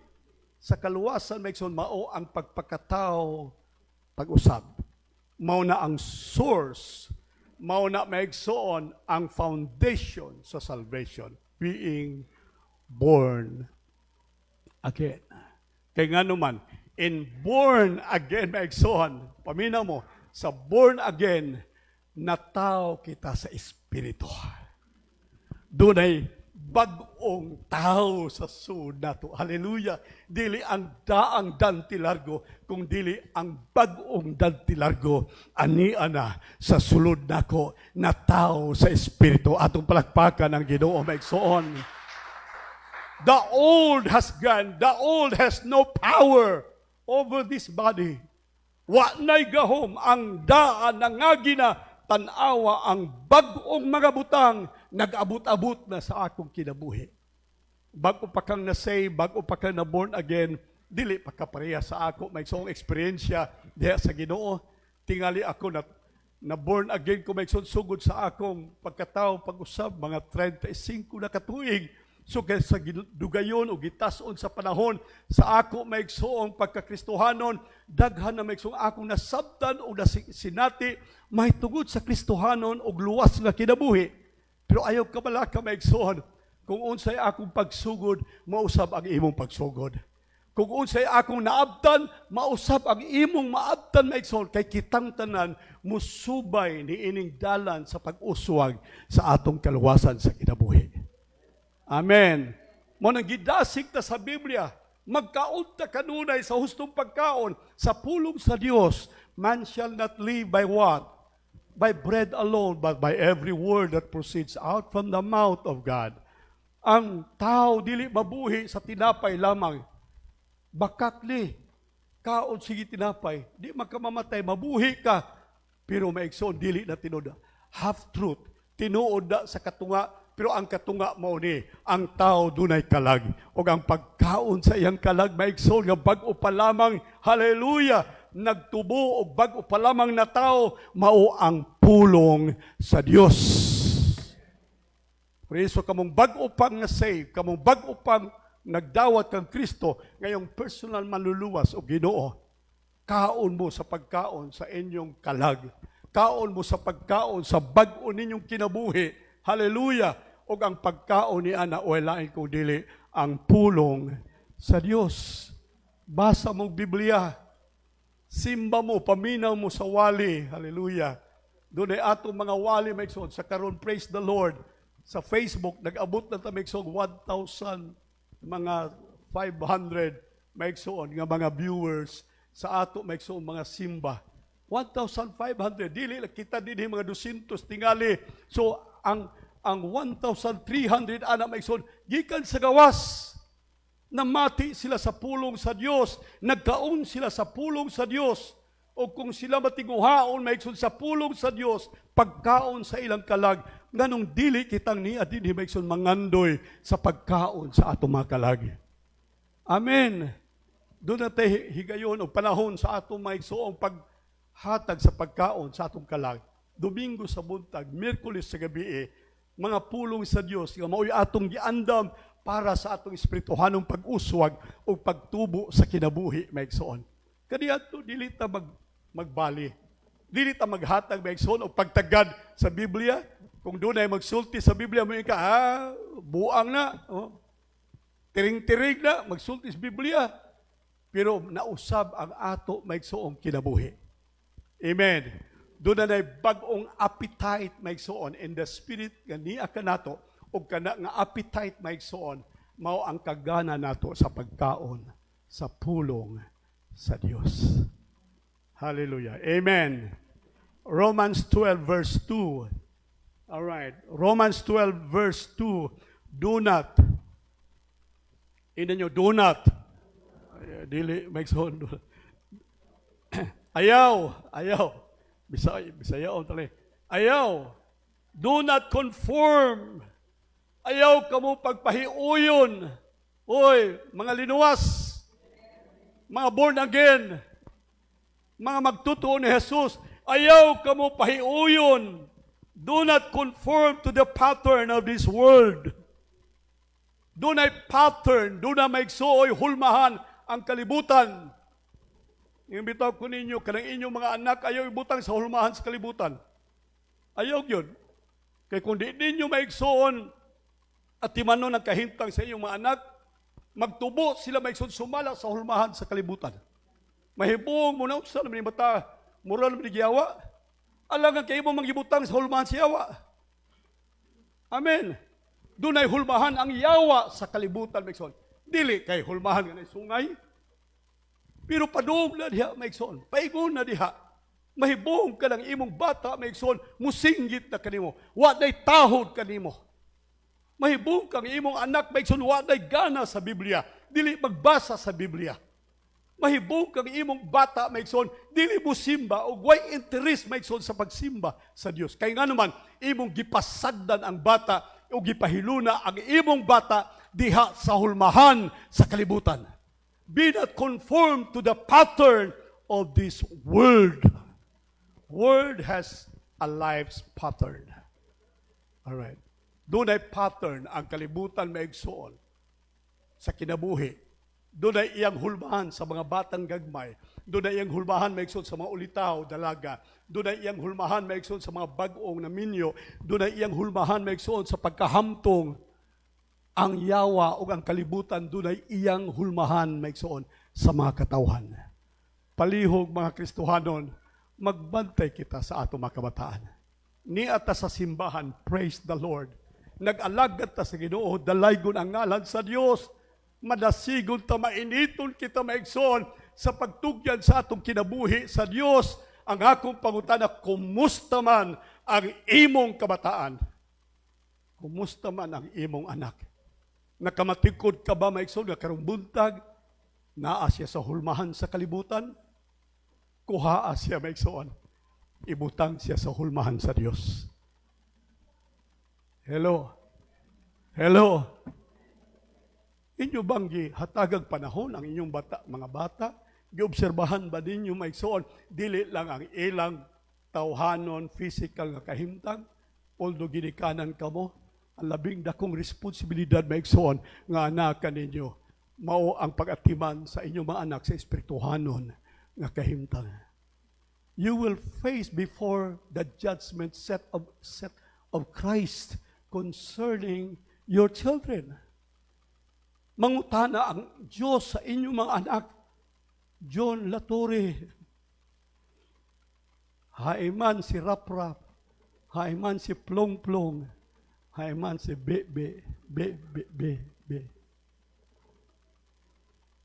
A: sa kaluwasan maigsoon mao ang pagpakatao pag-usab. Mao na ang source, mao na maigsoon ang foundation sa salvation, being born again. Kaya nga naman, in born again, maigsoon, pamina mo, sa born again, natao kita sa Espiritu. Dunay bag-ong tao sa sud nato. Hallelujah. Dili ang daang dantilargo, kung dili ang bag-ong dantilargo, ania na sa sulod nako na tao sa Espiritu. Atong palakpakan ang Ginoo maigsoon. The old has gone. The old has no power over this body. Wa na'y gahom ang daan nangagi na tanawa ang bag-ong mga butang nag-abot-abot na sa akong kinabuhi. Bago pa kang na-save, bago pa kang na-born again, dili pa ka pareha sa ako. May isang eksperyensya diha sa Ginoo. Tingali ako na born again ko may sugod sa akong pagkatao, pag-usab, mga 35 na katuig. So kaya sa dugayon o gitason sa panahon, sa ako may igsoong pagkakristohanon, daghan na may igsoong akong nasabtan o nasinati, may tugod sa kristohanon o luwas nga kinabuhi. Pero ayaw ka bala ka may igsoon, kung unsay akong pagsugod, mausab ang imong pagsugod. Kung unsay akong naabtan, mausab ang imong maabtan may igsoon, kay kitang tanan, musubay ni ining dalan sa pag-uswag sa atong kaluwasan sa kinabuhi. Amen. Mo nang gidasig ta sa Biblia, magkaunta kanunay sa hustong pagkaon, sa pulong sa Dios, man shall not live by what? By bread alone, but by every word that proceeds out from the mouth of God. Ang tao dili mabuhi sa tinapay lamang. Bakakli, kaon sige tinapay, di makamamatay, mabuhi ka, pero maigsoon dili na tinuod. Half truth, tinuod na sa katunga. Pero ang katunga mao ni, ang tao dunay kalag. O ang pagkaon sa iyang kalag, maigsoon nga bag-o pa lamang, hallelujah, nagtubo o bag-o pa lamang na tao, mao ang pulong sa Dios. Por eso kamong bag-o pang na-save, kamong bag-o pang nagdawat kang Kristo, ngayong personal manluluwas o Ginoo, Kaon mo sa pagkaon sa inyong kalag. Kaon mo sa pagkaon sa bag-o ninyong kinabuhi. Hallelujah! O ang pagkaon ni ana walain ko dili ang pulong sa Dios. Basa mong Biblia. Simba mo, paminaw mo sa wali. Hallelujah! Doon ay atong mga wali maigsoon. Sa karon, praise the Lord. Sa Facebook, nag-abot na maigsoon 1,000 mga 500 maigsoon nga mga viewers sa ato maigsoon mga simba. 1,500 dili kita dinhi mga 200 tingali. So ang 1,300 ana maigsoon gikan sa gawas. Namati sila sa pulong sa Dios, nagkaon sila sa pulong sa Dios. O kung sila matiguhaon maigsoon sa pulong sa Dios, pagkaon sa ilang kalag, nganong dili kitang niya dinhi maigsoon mangandoy sa pagkaon sa ato mga kalag. Amen. Doon natin higayon o panahon sa atong maigsoong paghatag sa pagkaon sa atong kalag. Domingo sa buntag, Miyerkules sa gabi, mga pulong sa Dios nga mao'y atong giandam para sa atong espirituhanong pag-uswag o pagtubo sa kinabuhi maigsoon. Kaniadto dili ta magbali. Dili ta maghatag maigsoon o pagtagad sa Biblia. Kung doon ay magsulti sa Biblia mo ka, buang na. Oh. Tiring-tiring na, magsulti sa Biblia. Pero nausab ang ato maigsoong kinabuhi. Amen. Doon na bagong appetite maigsoon in the spirit nga niya ka nato o kana nga appetite maigsoon mao ang kagana nato sa pagkaon sa pulong sa Dios. Hallelujah. Amen. Romans 12 verse 2. All right. Romans 12 verse 2. Do not. Ina nyo, do not. Dili maigsoon. Ayaw. Bisaya on tali. Ayaw. Do not conform. Ayaw kamo pagpahiuyon. Oy, mga linuwas. Mga born again. Mga magtutuo ni Jesus. Ayaw kamo pahiuyon. Do not conform to the pattern of this world. Do not pattern. Do not maigsuoy hulmahan ang kalibutan. Imbitaw ko ninyo, kanang inyong mga anak, ayaw ibutang sa hulmahan sa kalibutan. Ayaw yun. Kaya kung di ninyo maigsoon at timano ng kahintang sa inyong mga anak, magtubo sila maigsoon sumala sa hulmahan sa kalibutan. Mahibong mo na, saan naman yung mata, mura naman yung giyawa. Alangan kayo mo manggibutang sa hulmahan sa yawa. Amen. Doon ay hulmahan ang yawa sa kalibutan, maigsoon. Dili kay hulmahan nga na sungay. Pero padung na diha, maigsoon. Paigon na diha. Mahibong ka ng imong bata, maigsoon. Musinggit na kanimo. Waday tahod kanimo. Mahibong kang imong anak, maigsoon. Waday gana sa Biblia. Dili magbasa sa Biblia. Mahibong kang imong bata, maigsoon. Dili mo simba o way interest, maigsoon sa pagsimba sa Dios. Kaya nga naman, imong gipasagdan ang bata o gipahiluna ang imong bata diha sa hulmahan sa kalibutan. Be not conformed to the pattern of this world. World has a life's pattern. All right. Doon ay pattern ang kalibutan maigsoon sa kinabuhi. Doon ay iyang hulmahan sa mga batang gagmay. Doon ay iyang hulmahan maigsoon sa mga ulitaw, dalaga. Doon ay iyang hulmahan maigsoon sa mga bagong na minyo. Doon ay iyang hulmahan maigsoon sa pagkahamtong. Ang yawa o ang kalibutan doon ay iyang hulmahan maigsoon sa mga katawhan. Palihog mga Kristohanon, magbantay kita sa ato mga kabataan. Niata sa simbahan, praise the Lord. Nag-alagad ta sa Ginoo, dalaygon ang ngalan sa Dios. Madasigon ta, mainiton kita maigsoon sa pagtugyan sa atong kinabuhi sa Dios. Ang akong pangutana, kumusta man ang imong kabataan? Kumusta man ang imong anak? Nakamatikod ka ba maigsoon nga karong buntag? Naa siya sa hulmahan sa kalibutan? Kuhaa siya maigsoon. Ibutang siya sa hulmahan sa Dios. Hello? Hello? Inyo bang gihatagag panahon ang inyong mga bata? Giobserbahan ba ninyo maigsoon? Dili lang ang ilang tawhanon, physical nga kahimtang, although ginikanan ka mo, ang labing dakong responsibilidad maigsoon nga anak ninyo. Mao ang pag-atiman sa inyong mga anak sa espirituhanon nga kahimtang. You will face before the judgment set of Christ concerning your children. Mangutana ang Diyos sa inyong mga anak. John Latore, haiman si Raprap, haiman si Plong-Plong, haiman si Be.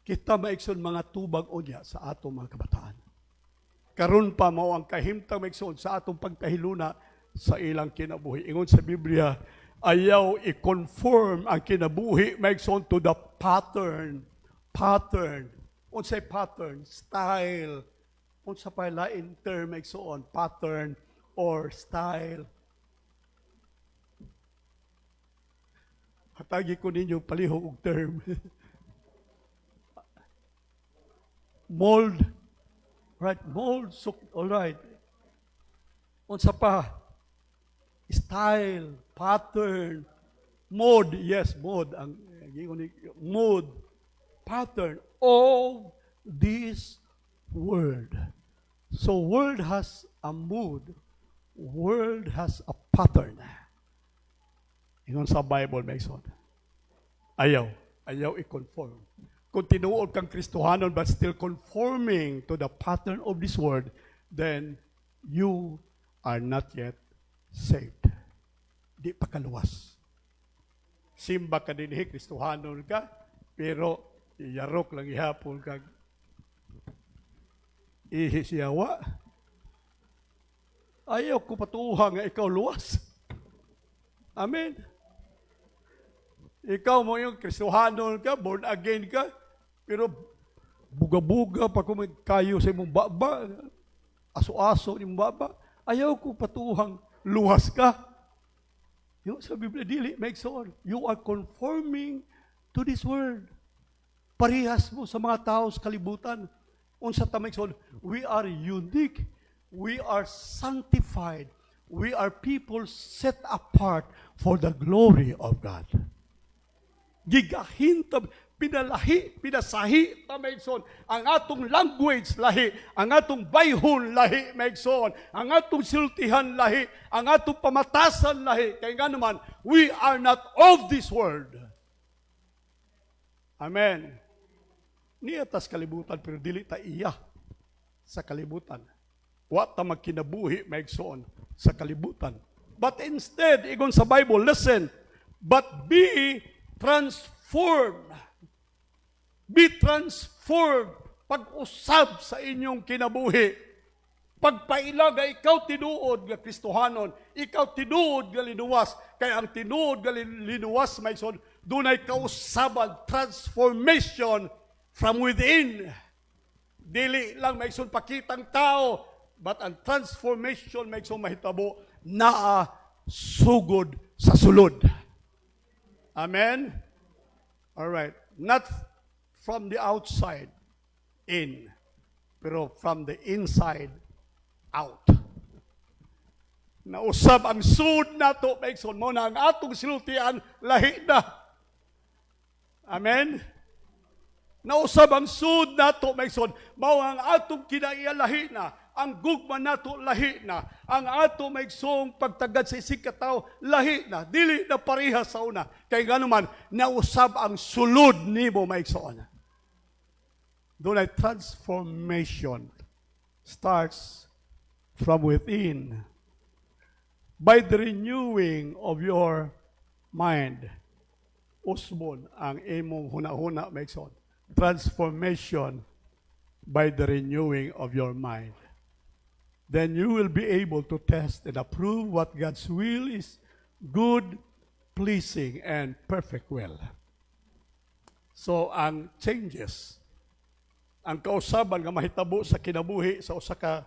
A: Kita maigsoon mga tubag o niya sa atong mga kabataan. Karon pa mao ang kahimtang maigsoon sa atong pagkahiluna sa ilang kinabuhi. Ingon sa Biblia, ayaw i-conform ang kinabuhi maigsoon to the pattern. Unsay pattern? Style. Unsa pa lain term maigsoon? Pattern or style. Hatagi ko ninyo palihog og term. Mold. Right, mold. So, all right. Unsa pa? Style, pattern, mode. Yes, mode. Mode, pattern. All this word. So, word has a mood. Word has a pattern. Ingon sa Bible, Mason. Ayaw i-conform. Kung tinuod kang Kristohanon but still conforming to the pattern of this word, then you are not yet saved. Di pa kaluwas. Simba ka din, Kristohanon ka, pero iyarok lang ihapon kag ihisiyawa. Ayaw ko patuha nga ikaw luwas. Amen. Ikaw mo yung Kristohanon ka, born again ka, pero buga-buga pa kung kayo sa imong baba, aso-aso imong baba, ayaw ko patuhang luwas ka. Yung sa Biblia, dili, makes on. You are conforming to this word. Parehas mo sa mga tao sa kalibutan. Unsa ta makes on, we are unique. We are sanctified. We are people set apart for the glory of God. Gigahintab, pinalahi, pinasahi, Maigson, ang atong language lahi, ang atong bayhon lahi, Maigson, ang atong siltihan lahi, ang atong pamatasan lahi. Kaya nga naman, we are not of this world. Amen. Niya tas kalibutan, pero dili ta iya sa kalibutan. Wa ta magkinabuhi, Maigson, sa kalibutan. But instead, igon sa Bible, listen, but be transformed. Be transformed. Pag-usab sa inyong kinabuhi. Pagpailaga, ikaw tinuod nga Kristohanon. Ikaw tinuod nga linuwas. Kaya ang tinuod nga linuwas, Maison, dunay kausaban, transformation from within. Dili lang, Maison, pakitang tao. But ang transformation, Maison, mahitabo, naa sugod sa sulod. Amen? All right. Not from the outside in, pero from the inside out. Nausab ang sud nato, Maigson, mo na ang atong sinultian, lahi na. Amen? Nausab ang sud nato, Maigson, mao ang atong kinaiya, lahi na. Ang gugma nato, lahi na. Ang ato maigsong pagtagad sa isig kataw, lahi na. Dili na pareha sa una. Kaya nga naman, nausab ang sulod ni mo maigsoon. Doon ay transformation starts from within by the renewing of your mind. Usbon ang imong huna-huna maigsoon. Transformation by the renewing of your mind. Then you will be able to test and approve what God's will is, good, pleasing, and perfect will. So, ang changes, ang kausaban nga mahitabo sa kinabuhi sa usa ka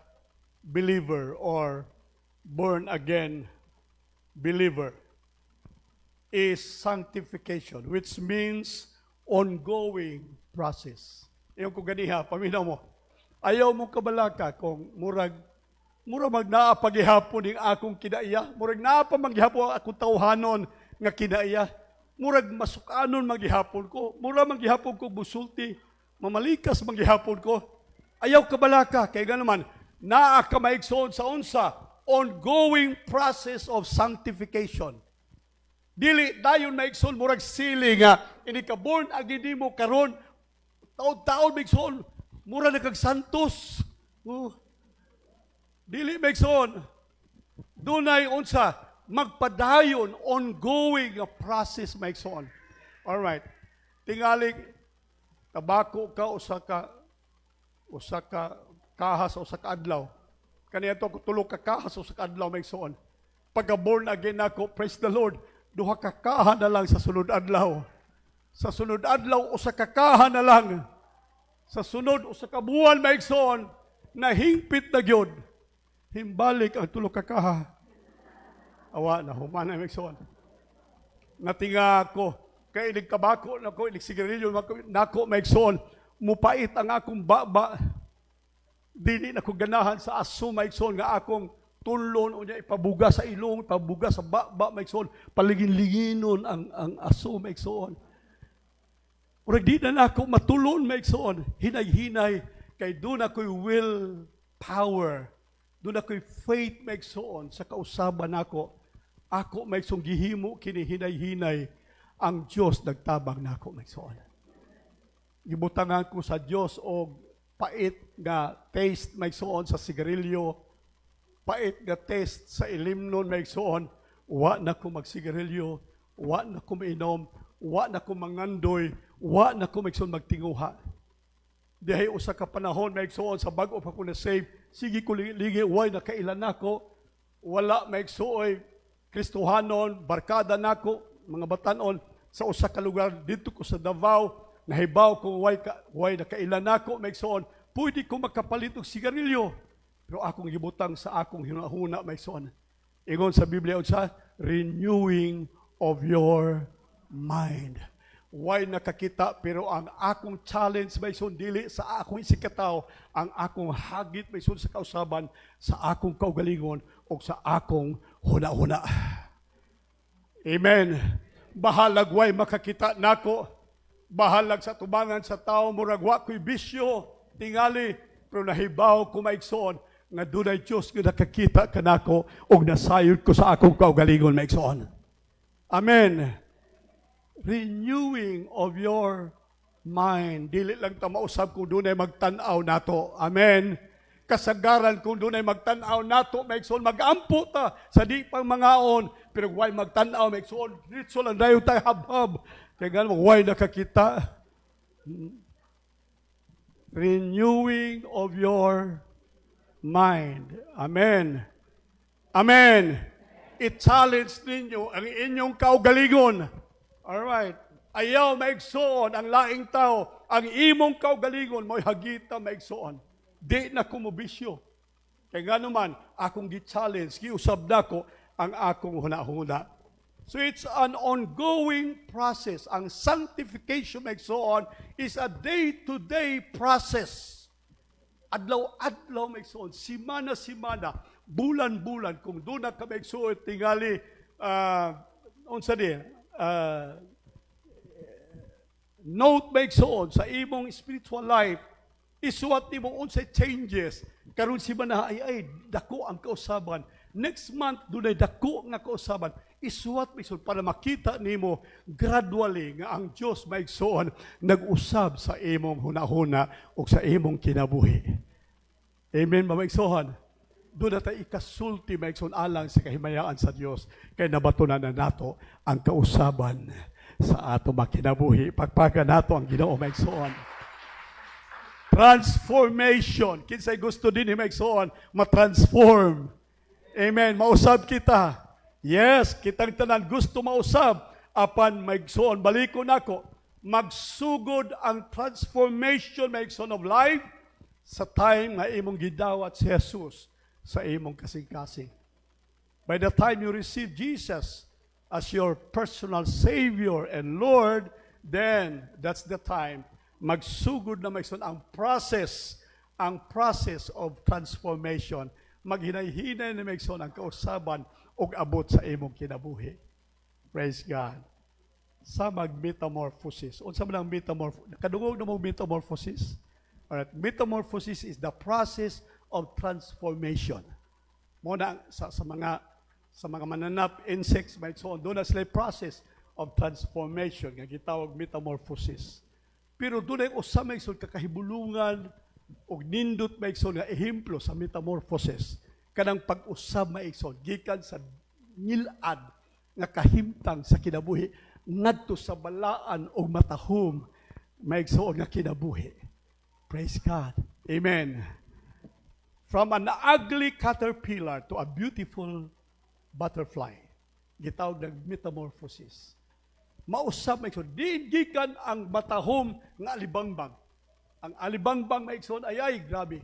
A: believer or born-again believer is sanctification, which means ongoing process. Iyon ko ganiha, paminaw mo, ayaw mo kabalaka kung murag magnaa paghihapon ning akong kinaiya. Murag naa pa maghihapon akong tawhanon nga kinaiya. Murag masukanon maghihapon ko. Murag maghihapon ko busulti. Mamalikas maghihapon ko. Ayaw kabalaka, kay ganaman, naa ka maigsoon sa unsa, ongoing process of sanctification. Dili dayon maigsoon murag sili nga ini ka born again nimo karon taon-taon maigsoon mura na kag santos. Dili maigsoon. Dunay unsa magpadayon ongoing nga process maigsoon. All right. Tingali tabako ka usa ka kahas usa ka adlaw. Kaniadto tulo ka kahas usa ka adlaw maigsoon. Pagka born again ako, praise the Lord. Duha ka kaha na lang sa sunod adlaw. Sa sunod adlaw, usa ka kaha na lang. Sa sunod, usa ka buwan maigsoon, nahingpit na gyud. Himbalik ang tulo ka kaha. Awa na, humana maigsoon. Natinga ako, kay ilig kabako nako, ilig sigarilyo nako maigsoon, mupait ang akong baba. Dili na ko ganahan sa aso maigsoon nga akong tulon o niya ipabuga sa ilong, ipabuga sa baba, maigsoon, paligin-liginon ang aso, maigsoon. Urag di na ako matulon, maigsoon, hinay-hinay, kay doon ako'y will power, doon ako'y faith, maigsoon, sa kausaban ako maigsoon, gihimo, kinihinay-hinay, ang Diyos nagtabang na ako, maigsoon. Gibutangan ko sa Diyos o pait nga taste, maigsoon, sa sigarilyo, pait nga test sa ilimnon maigsoon, wa na ko magsigarilyo, wa na ko mainom, wa na ko mangandoy, wa na ko maigsoon magtinguha. Dihay usa ka panahon maigsoon sa bag-o pa ko na save, sige ko ligi, way nakailan nako, wala maigsoon Kristohanon, barkada nako, mga batanon sa usa ka lugar dito ko sa Davao, nahibaw kung way nakailan nako maigsoon, pwede ko makapalit og sigarilyo. Pero akong gibutang sa akong hinahuna, maigsoon. Ingon sa Biblia, sa renewing of your mind. Why nakakita, pero ang akong challenge, maigsoon, dili sa akong isikataw, ang akong hagit, maigsoon, sa kausaban, sa akong kaugalingon, o sa akong huna-huna. Amen. Bahalag way makakita nako, bahalag sa tubangan sa tao, muragwa ko'y bisyo, tingali, pero nahibaw ko maigsoon, nga dunay Diyos nga nakakita kanako o nasayod ko sa akong kaugalingon maigsoon. Amen. Renewing of your mind. Dili lang ta mausab kung dunay magtan-aw nato. Amen. Kasagaran kung dunay magtan-aw nato maigsoon, magampo ta sa di pang mangaon, pero why magtan-aw maigsoon, ditso lang dayon tay habhab. Kaya ganun, why nakakita? Renewing of your mind. Amen. Amen. I-challenge ninyo ang inyong kaugalingon. Alright. Ayaw maigsoon ang laing tao. Ang imong kaugalingon mo'y hagita maigsoon. Di na kumubisyo. Kaya nga naman, akong gi-challenge, giusab na ko ang akong huna-huna. So it's an ongoing process. Ang sanctification maigsoon is a day-to-day process. Adlaw-adlaw maigsoon, simana-simana, bulan-bulan, kung doon na ka maigsoon, tingali, note maigsoon sa imong spiritual life, isuwat imong unsay changes, karon si mana ay dako ang kausaban. Next month, doon ay dako nga kausaban, isuwat maigsoon para makita nimo gradually nga ang Diyos maigsoon nag-usab sa imong hunahuna o sa imong kinabuhi. Amen, maigsoon. Doon na tayo ikasulti maigsoon alang sa kahimayaan sa Diyos kay nabatunan na nato ang kausaban sa ato makinabuhi. Pagpaga nato ang Ginoo maigsoon. Transformation. Kinsay gusto din ni maigsoon matransform. Amen. Mausab kita. Yes, kitang tanan gusto mausab apan maigsoon balikon nako magsugod ang transformation maigsoon of life sa time nga imong gidawat si Jesus sa imong kasing-kasing. By the time you receive Jesus as your personal Savior and Lord, then that's the time magsugod na maigsoon ang process of transformation. Maghinay-hinay na maigsoon ang kausaban og abot sa imong kinabuhi. Praise God. Sa mag-metamorphosis. Unsa man ang metamorphosis? Kadungog na mo metamorphosis. Alright, metamorphosis is the process of transformation. Muna sa mga mananap, insects, may so on, doon na sila process of transformation, nga gitawag metamorphosis. Pero doon ay usa may isod kakahibulungan o nindot may isod nga ehemplo sa metamorphosis. Kanang pag-usab may isod, gikan sa ngilad nga kahimtang sa kinabuhi, ngadto sa balaan o matahom may isod nga kinabuhi. Praise God. Amen. From an ugly caterpillar to a beautiful butterfly. Gitawag ng metamorphosis. Mausap may ikson. Diindikan ang matahom ng alibangbang. Ang alibangbang may ikson, ay grabe.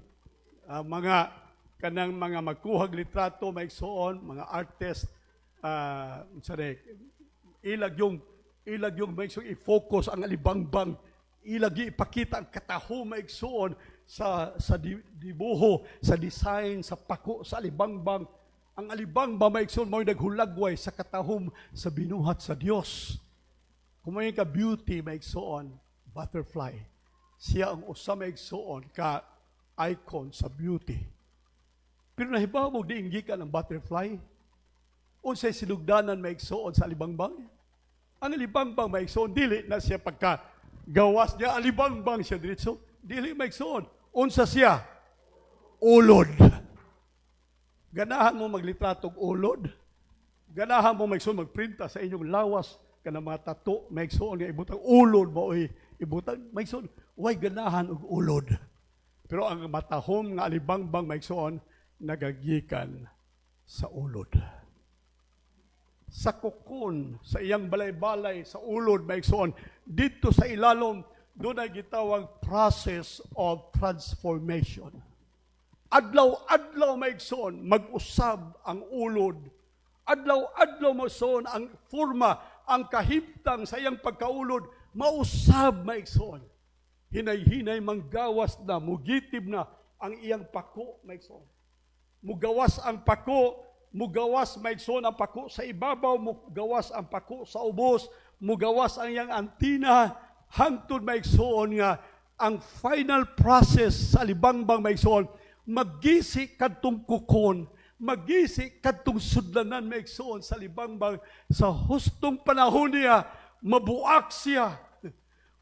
A: Kanang mga magkuhag litrato may ikson, mga artist, ilag yung may ikson i-focus ang alibangbang. Ilag ipakita ang katahom may ikson sa dibuho, sa design, sa pako, sa alibangbang. Ang alibangbang may ikson mo'y naghulagway sa katahom sa binuhat sa Dios. Kung may ka beauty may ikson, butterfly. Siya ang usa may ikson ka icon sa beauty. Pero nahibaw mo diinggikan ang butterfly? Unsay sinugdanan may ikson sa alibangbang? Ang alibangbang may ikson, dili na siya pagka gawas niya, alibangbang siya diretso. Dili may ikson. Unsa siya? Ulod. Ganahan mo maglitratog ulod. Ganahan mo maigsoon magprinta sa inyong lawas kanang mga tato, maigsoon nga ibutang ulod mo ibutang maigsoon way ganahan og ulod. Pero ang matahom nga alibangbang maigsoon nagagikan sa ulod. Sa kukon, sa iyang balay-balay, sa ulod maigsoon, dito sa ilalom doon ay gitawag process of transformation. Adlaw-adlaw maigsoon, mag-usab ang ulod. Adlaw-adlaw maigsoon ang forma, ang kahimtang sa iyang pagkaulod, mausab maigsoon. Hinay-hinay manggawas na, mugitib na ang iyang pako maigsoon. Mugawas ang pako, mugawas maigsoon ang pako sa ibabaw, mugawas ang pako sa ubos, mugawas ang iyang antina, hangtod maigsoon nga ang final process sa libangbang maigsoon, maggisi kadtong kukon, maggisi kadtong sudlanan maigsoon sa libangbang sa hustong panahon niya, mabuak siya.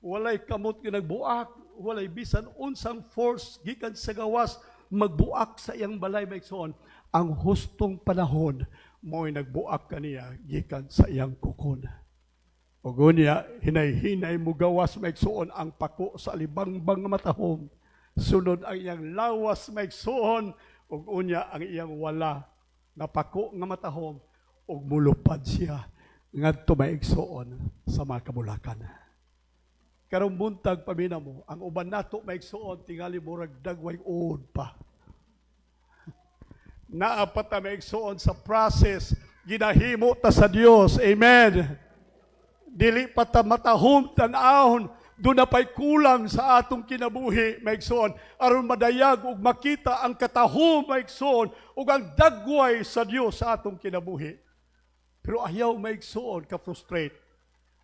A: Walay kamot nga nagbuak, walay bisan unsang force gikan sa gawas magbuak sa iyang balay maigsoon. Ang hustong panahon mo'y nagbuak kaniya gikan sa iyang kukon. O gunya, hinay-hinay mugawas maigsoon ang pako sa libangbang matahom. Sunod ang iyang lawas maigsoon, ug unya ang iyang wala na pako nga matahom, ug mulupad siya ngadto maigsoon sa mga kabulakan. Karong buntag pamina mo, ang uban nato maigsoon tingali murag dagway uod pa. Naapat na maigsoon sa process, ginahimo ta sa Dios. Amen. Dili pa ta matahom tan-ahon, doon na pa'y kulang sa atong kinabuhi, maigsoon, aron madayag ug makita ang katahom, maigsoon, ug ang dagway sa Dios sa atong kinabuhi. Pero ayaw maigsoon ka frustrate.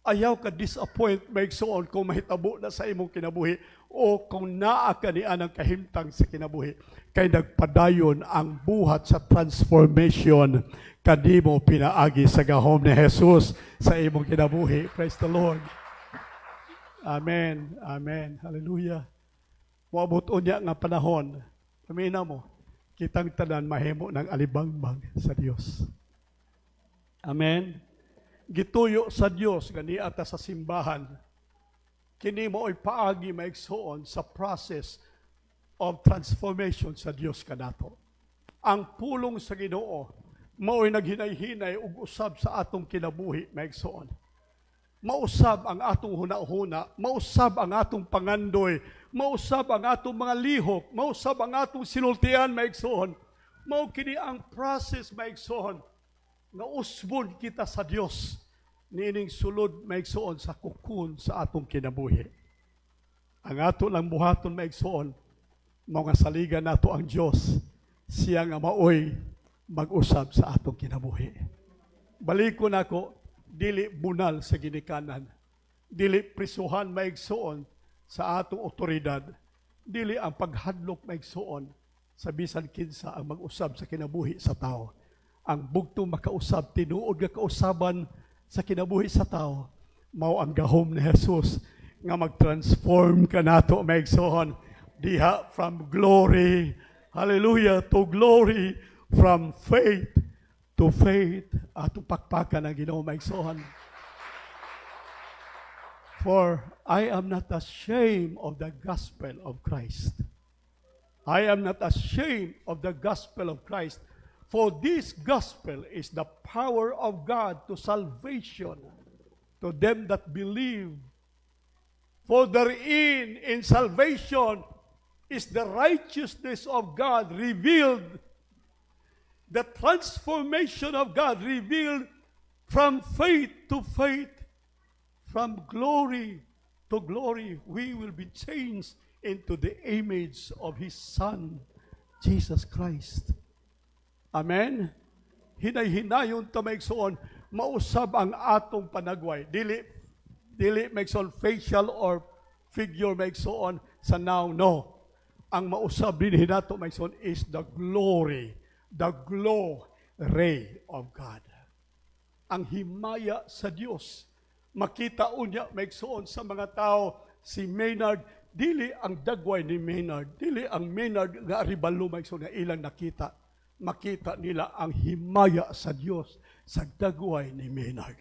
A: Ayaw ka disappoint, maigsoon, kung mahitabo na sa imong kinabuhi o kung naa ka ni anang kahimtang sa kinabuhi. Kay nagpadayon ang buhat sa transformation kadimo pinaagi sa gahom ni Jesus sa imong kinabuhi. Praise the Lord. Amen. Amen. Hallelujah. Moabot unya nga panahon. Pamina mo, kitang tanan mahimo ng alibangbang sa Dios. Amen. Gituyo sa Dios gani ata sa simbahan. Kini mo ay paagi maigsoon sa process of transformation sa Dios kanato. Ang pulong sa Ginoo mao'y naghinay-hinay ug usab sa atong kinabuhi maigsoon. Mausab ang atong hunahuna, mausab ang atong pangandoy, mausab ang atong mga lihok, mausab ang atong sinultian maigsoon. Mao kini ang process maigsoon nga usbon kita sa Dios niining sulod maigsoon sa kukun sa atong kinabuhi. Ang ato lang buhaton maigsoon, mga saligan nato ang Dios, siya nga maoy mag-usab sa atong kinabuhi. Balikon ako, dili bunal sa ginikanan, dili prisuhan maigsoon sa atong otoridad, Dili ang paghadlok maigsuon sa bisan kinsa ang mag-usab sa kinabuhi sa tao. Ang bugtong makausab, tinuod nga kausaban sa kinabuhi sa tao, mao ang gahom ni Jesus nga mag-transform ka nato maigsuon diha from glory, hallelujah, to glory, from faith to faith. Atong pakpakan ang Ginoo maigsuon. For I am not ashamed of the gospel of Christ. I am not ashamed of the gospel of Christ. For this gospel is the power of God to salvation to them that believe. For therein in salvation is the righteousness of God revealed, the transformation of God revealed from faith to faith. From glory to glory, we will be changed into the image of His Son, Jesus Christ. Amen? Hinay-hinayon ta maigsuon, mausab ang atong panagway. Dili maigsuon facial or figure maigsuon sa now, no. Ang mausab din hinato maigsuon is the glory of God. Ang himaya sa Dios. Makita unya maigsuon sa mga tao si Maynard, dili ang dagway ni Maynard, dili ang Maynard nga aribalo maigsuon nga ilang nakita. Makita nila ang himaya sa Dios sa dagway ni Maynard.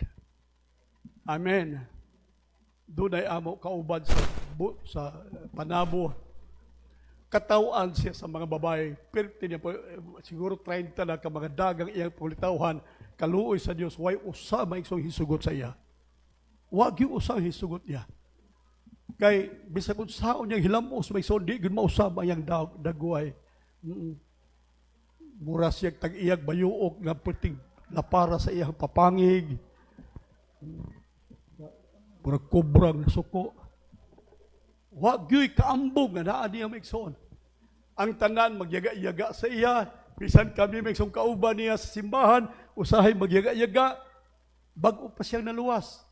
A: Amen. Dunay amo kauban sa panabo. Katawan siya sa mga babae, perti niya po, siguro 30 na ka mga dagang iyang pulitawhan, kaluoy sa Dios, way usa maigsuon hisugot sa iya. Wag yung usang hisugot niya. Kay, bisa kung saan niyang hilamos, may sondi, yun mausap ang dagway. Mura siyang tag-iyag, bayuok, na puting lapara sa iyang papangig. Mura kubrang na suko. Wag yung kaambog na naan niya maigsoon. Ang tanan, magyaga-yaga sa iya. Bisan kami maigsoong kauban niya sa simbahan, usahay magyaga-yaga, bago pa siyang naluwas.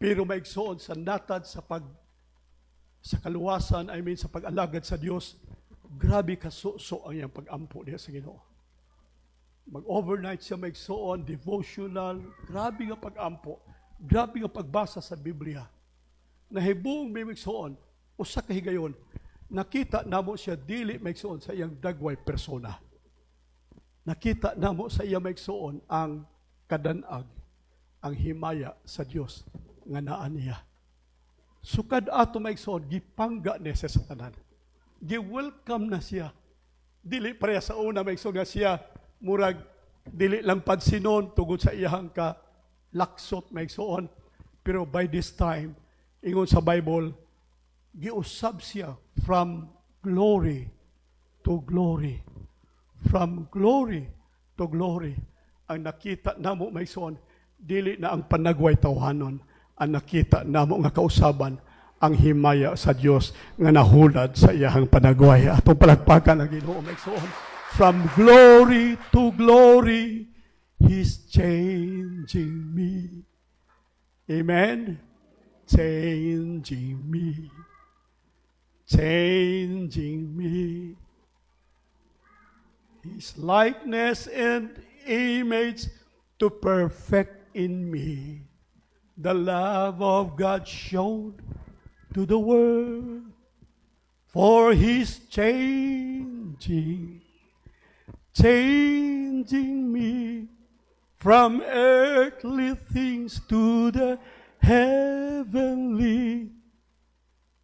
A: Pero maigsoon sa natad sa kaluwasan, sa pag-alagad sa Dios, grabe kasuso ang iyang pag-ampo niya sa Ginoo. Mag-overnight siya maigsoon, devotional, grabe nga pag-ampo, grabe nga pagbasa sa Biblia. Nahibong may maigsoon, usa ka higayon, nakita namo siya dili maigsoon sa iyang dagway persona. Nakita namo sa iyang maigsoon ang kadanag, ang himaya sa Dios nga naa niya. Sukad ato maigsoon, gipangga niya sa tanan. Gi-welcome na siya. Dili pareha sa una maigsoon nga siya, murag, dili lang pansinon tungod sa iyang ka laksot maigsoon. Pero by this time, ingon sa Bible, giusab siya from glory to glory. From glory to glory. Ang nakita namo maigsoon, dili na ang panagway tawhanon, ang nakita namo nga kausaban ang himaya sa Dios nga nahulad sa iyang panagway. Atong palagpakan ang Ginoo maigsoon. From glory to glory, He's changing me. Amen? Changing me. Changing me. His likeness and image to perfect in me the love of God shown to the world, for He's changing me from earthly things to the heavenly.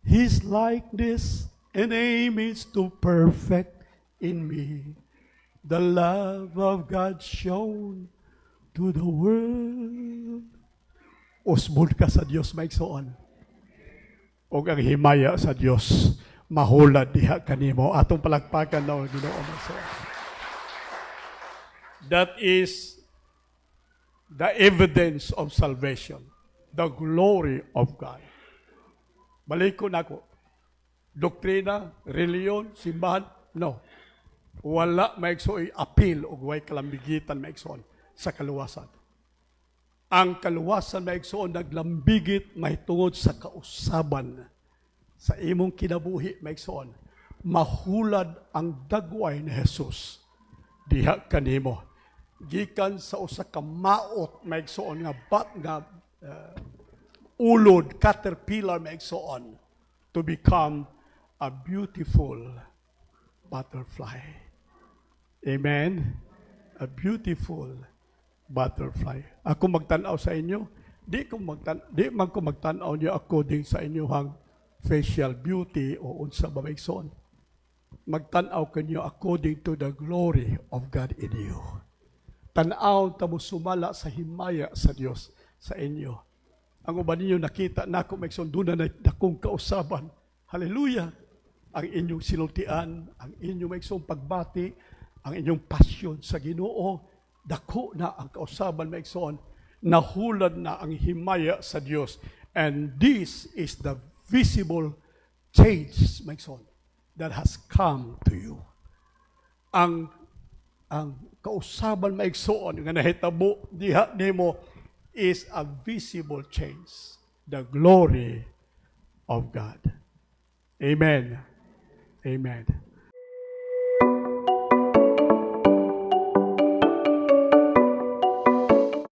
A: His likeness and image to perfect in me the love of God shown to the world. Usbon ka sa Dios maigsoon. O ang himaya sa Dios mahulad diha kanimo. Atong palagpakan na ang Ginoo maigsoon. That is the evidence of salvation, the glory of God. Balikon ako. Doktrina, reliyon, simbahan, no. Wala maigsoon appeal o way kalambigitan maigsoon sa kaluwasan. Ang kaluwasan maigsoon naglambigit mahitungod sa kausaban sa imong kinabuhi maigsoon. mahulad ang dagway ni Jesus diha kanimo. Gikan sa usa ka maot maigsoon nga ulod, caterpillar maigsoon, to become a beautiful butterfly. Amen? A beautiful butterfly. Ako magtanaw sa inyo, di man ko magtanaw niyo according sa inyong facial beauty o unsa ba maigsoon. Magtanaw kanyo according to the glory of God in you. Tanaw tamo sumala sa himaya sa Dios sa inyo. Ang uban ninyo nakita nako maigsoon doon na dakong kausaban. Hallelujah! Ang inyong sinultian, ang inyong maigsoong pagbati, ang inyong passion sa Ginoo, dako na ang kausaban maigsoon, nahulad na ang himaya sa Dios. And this is the visible change, maigsoon, that has come to you. Ang kausaban maigsoon nga nahitabo diha nimo is a visible change, the glory of God. Amen. Amen.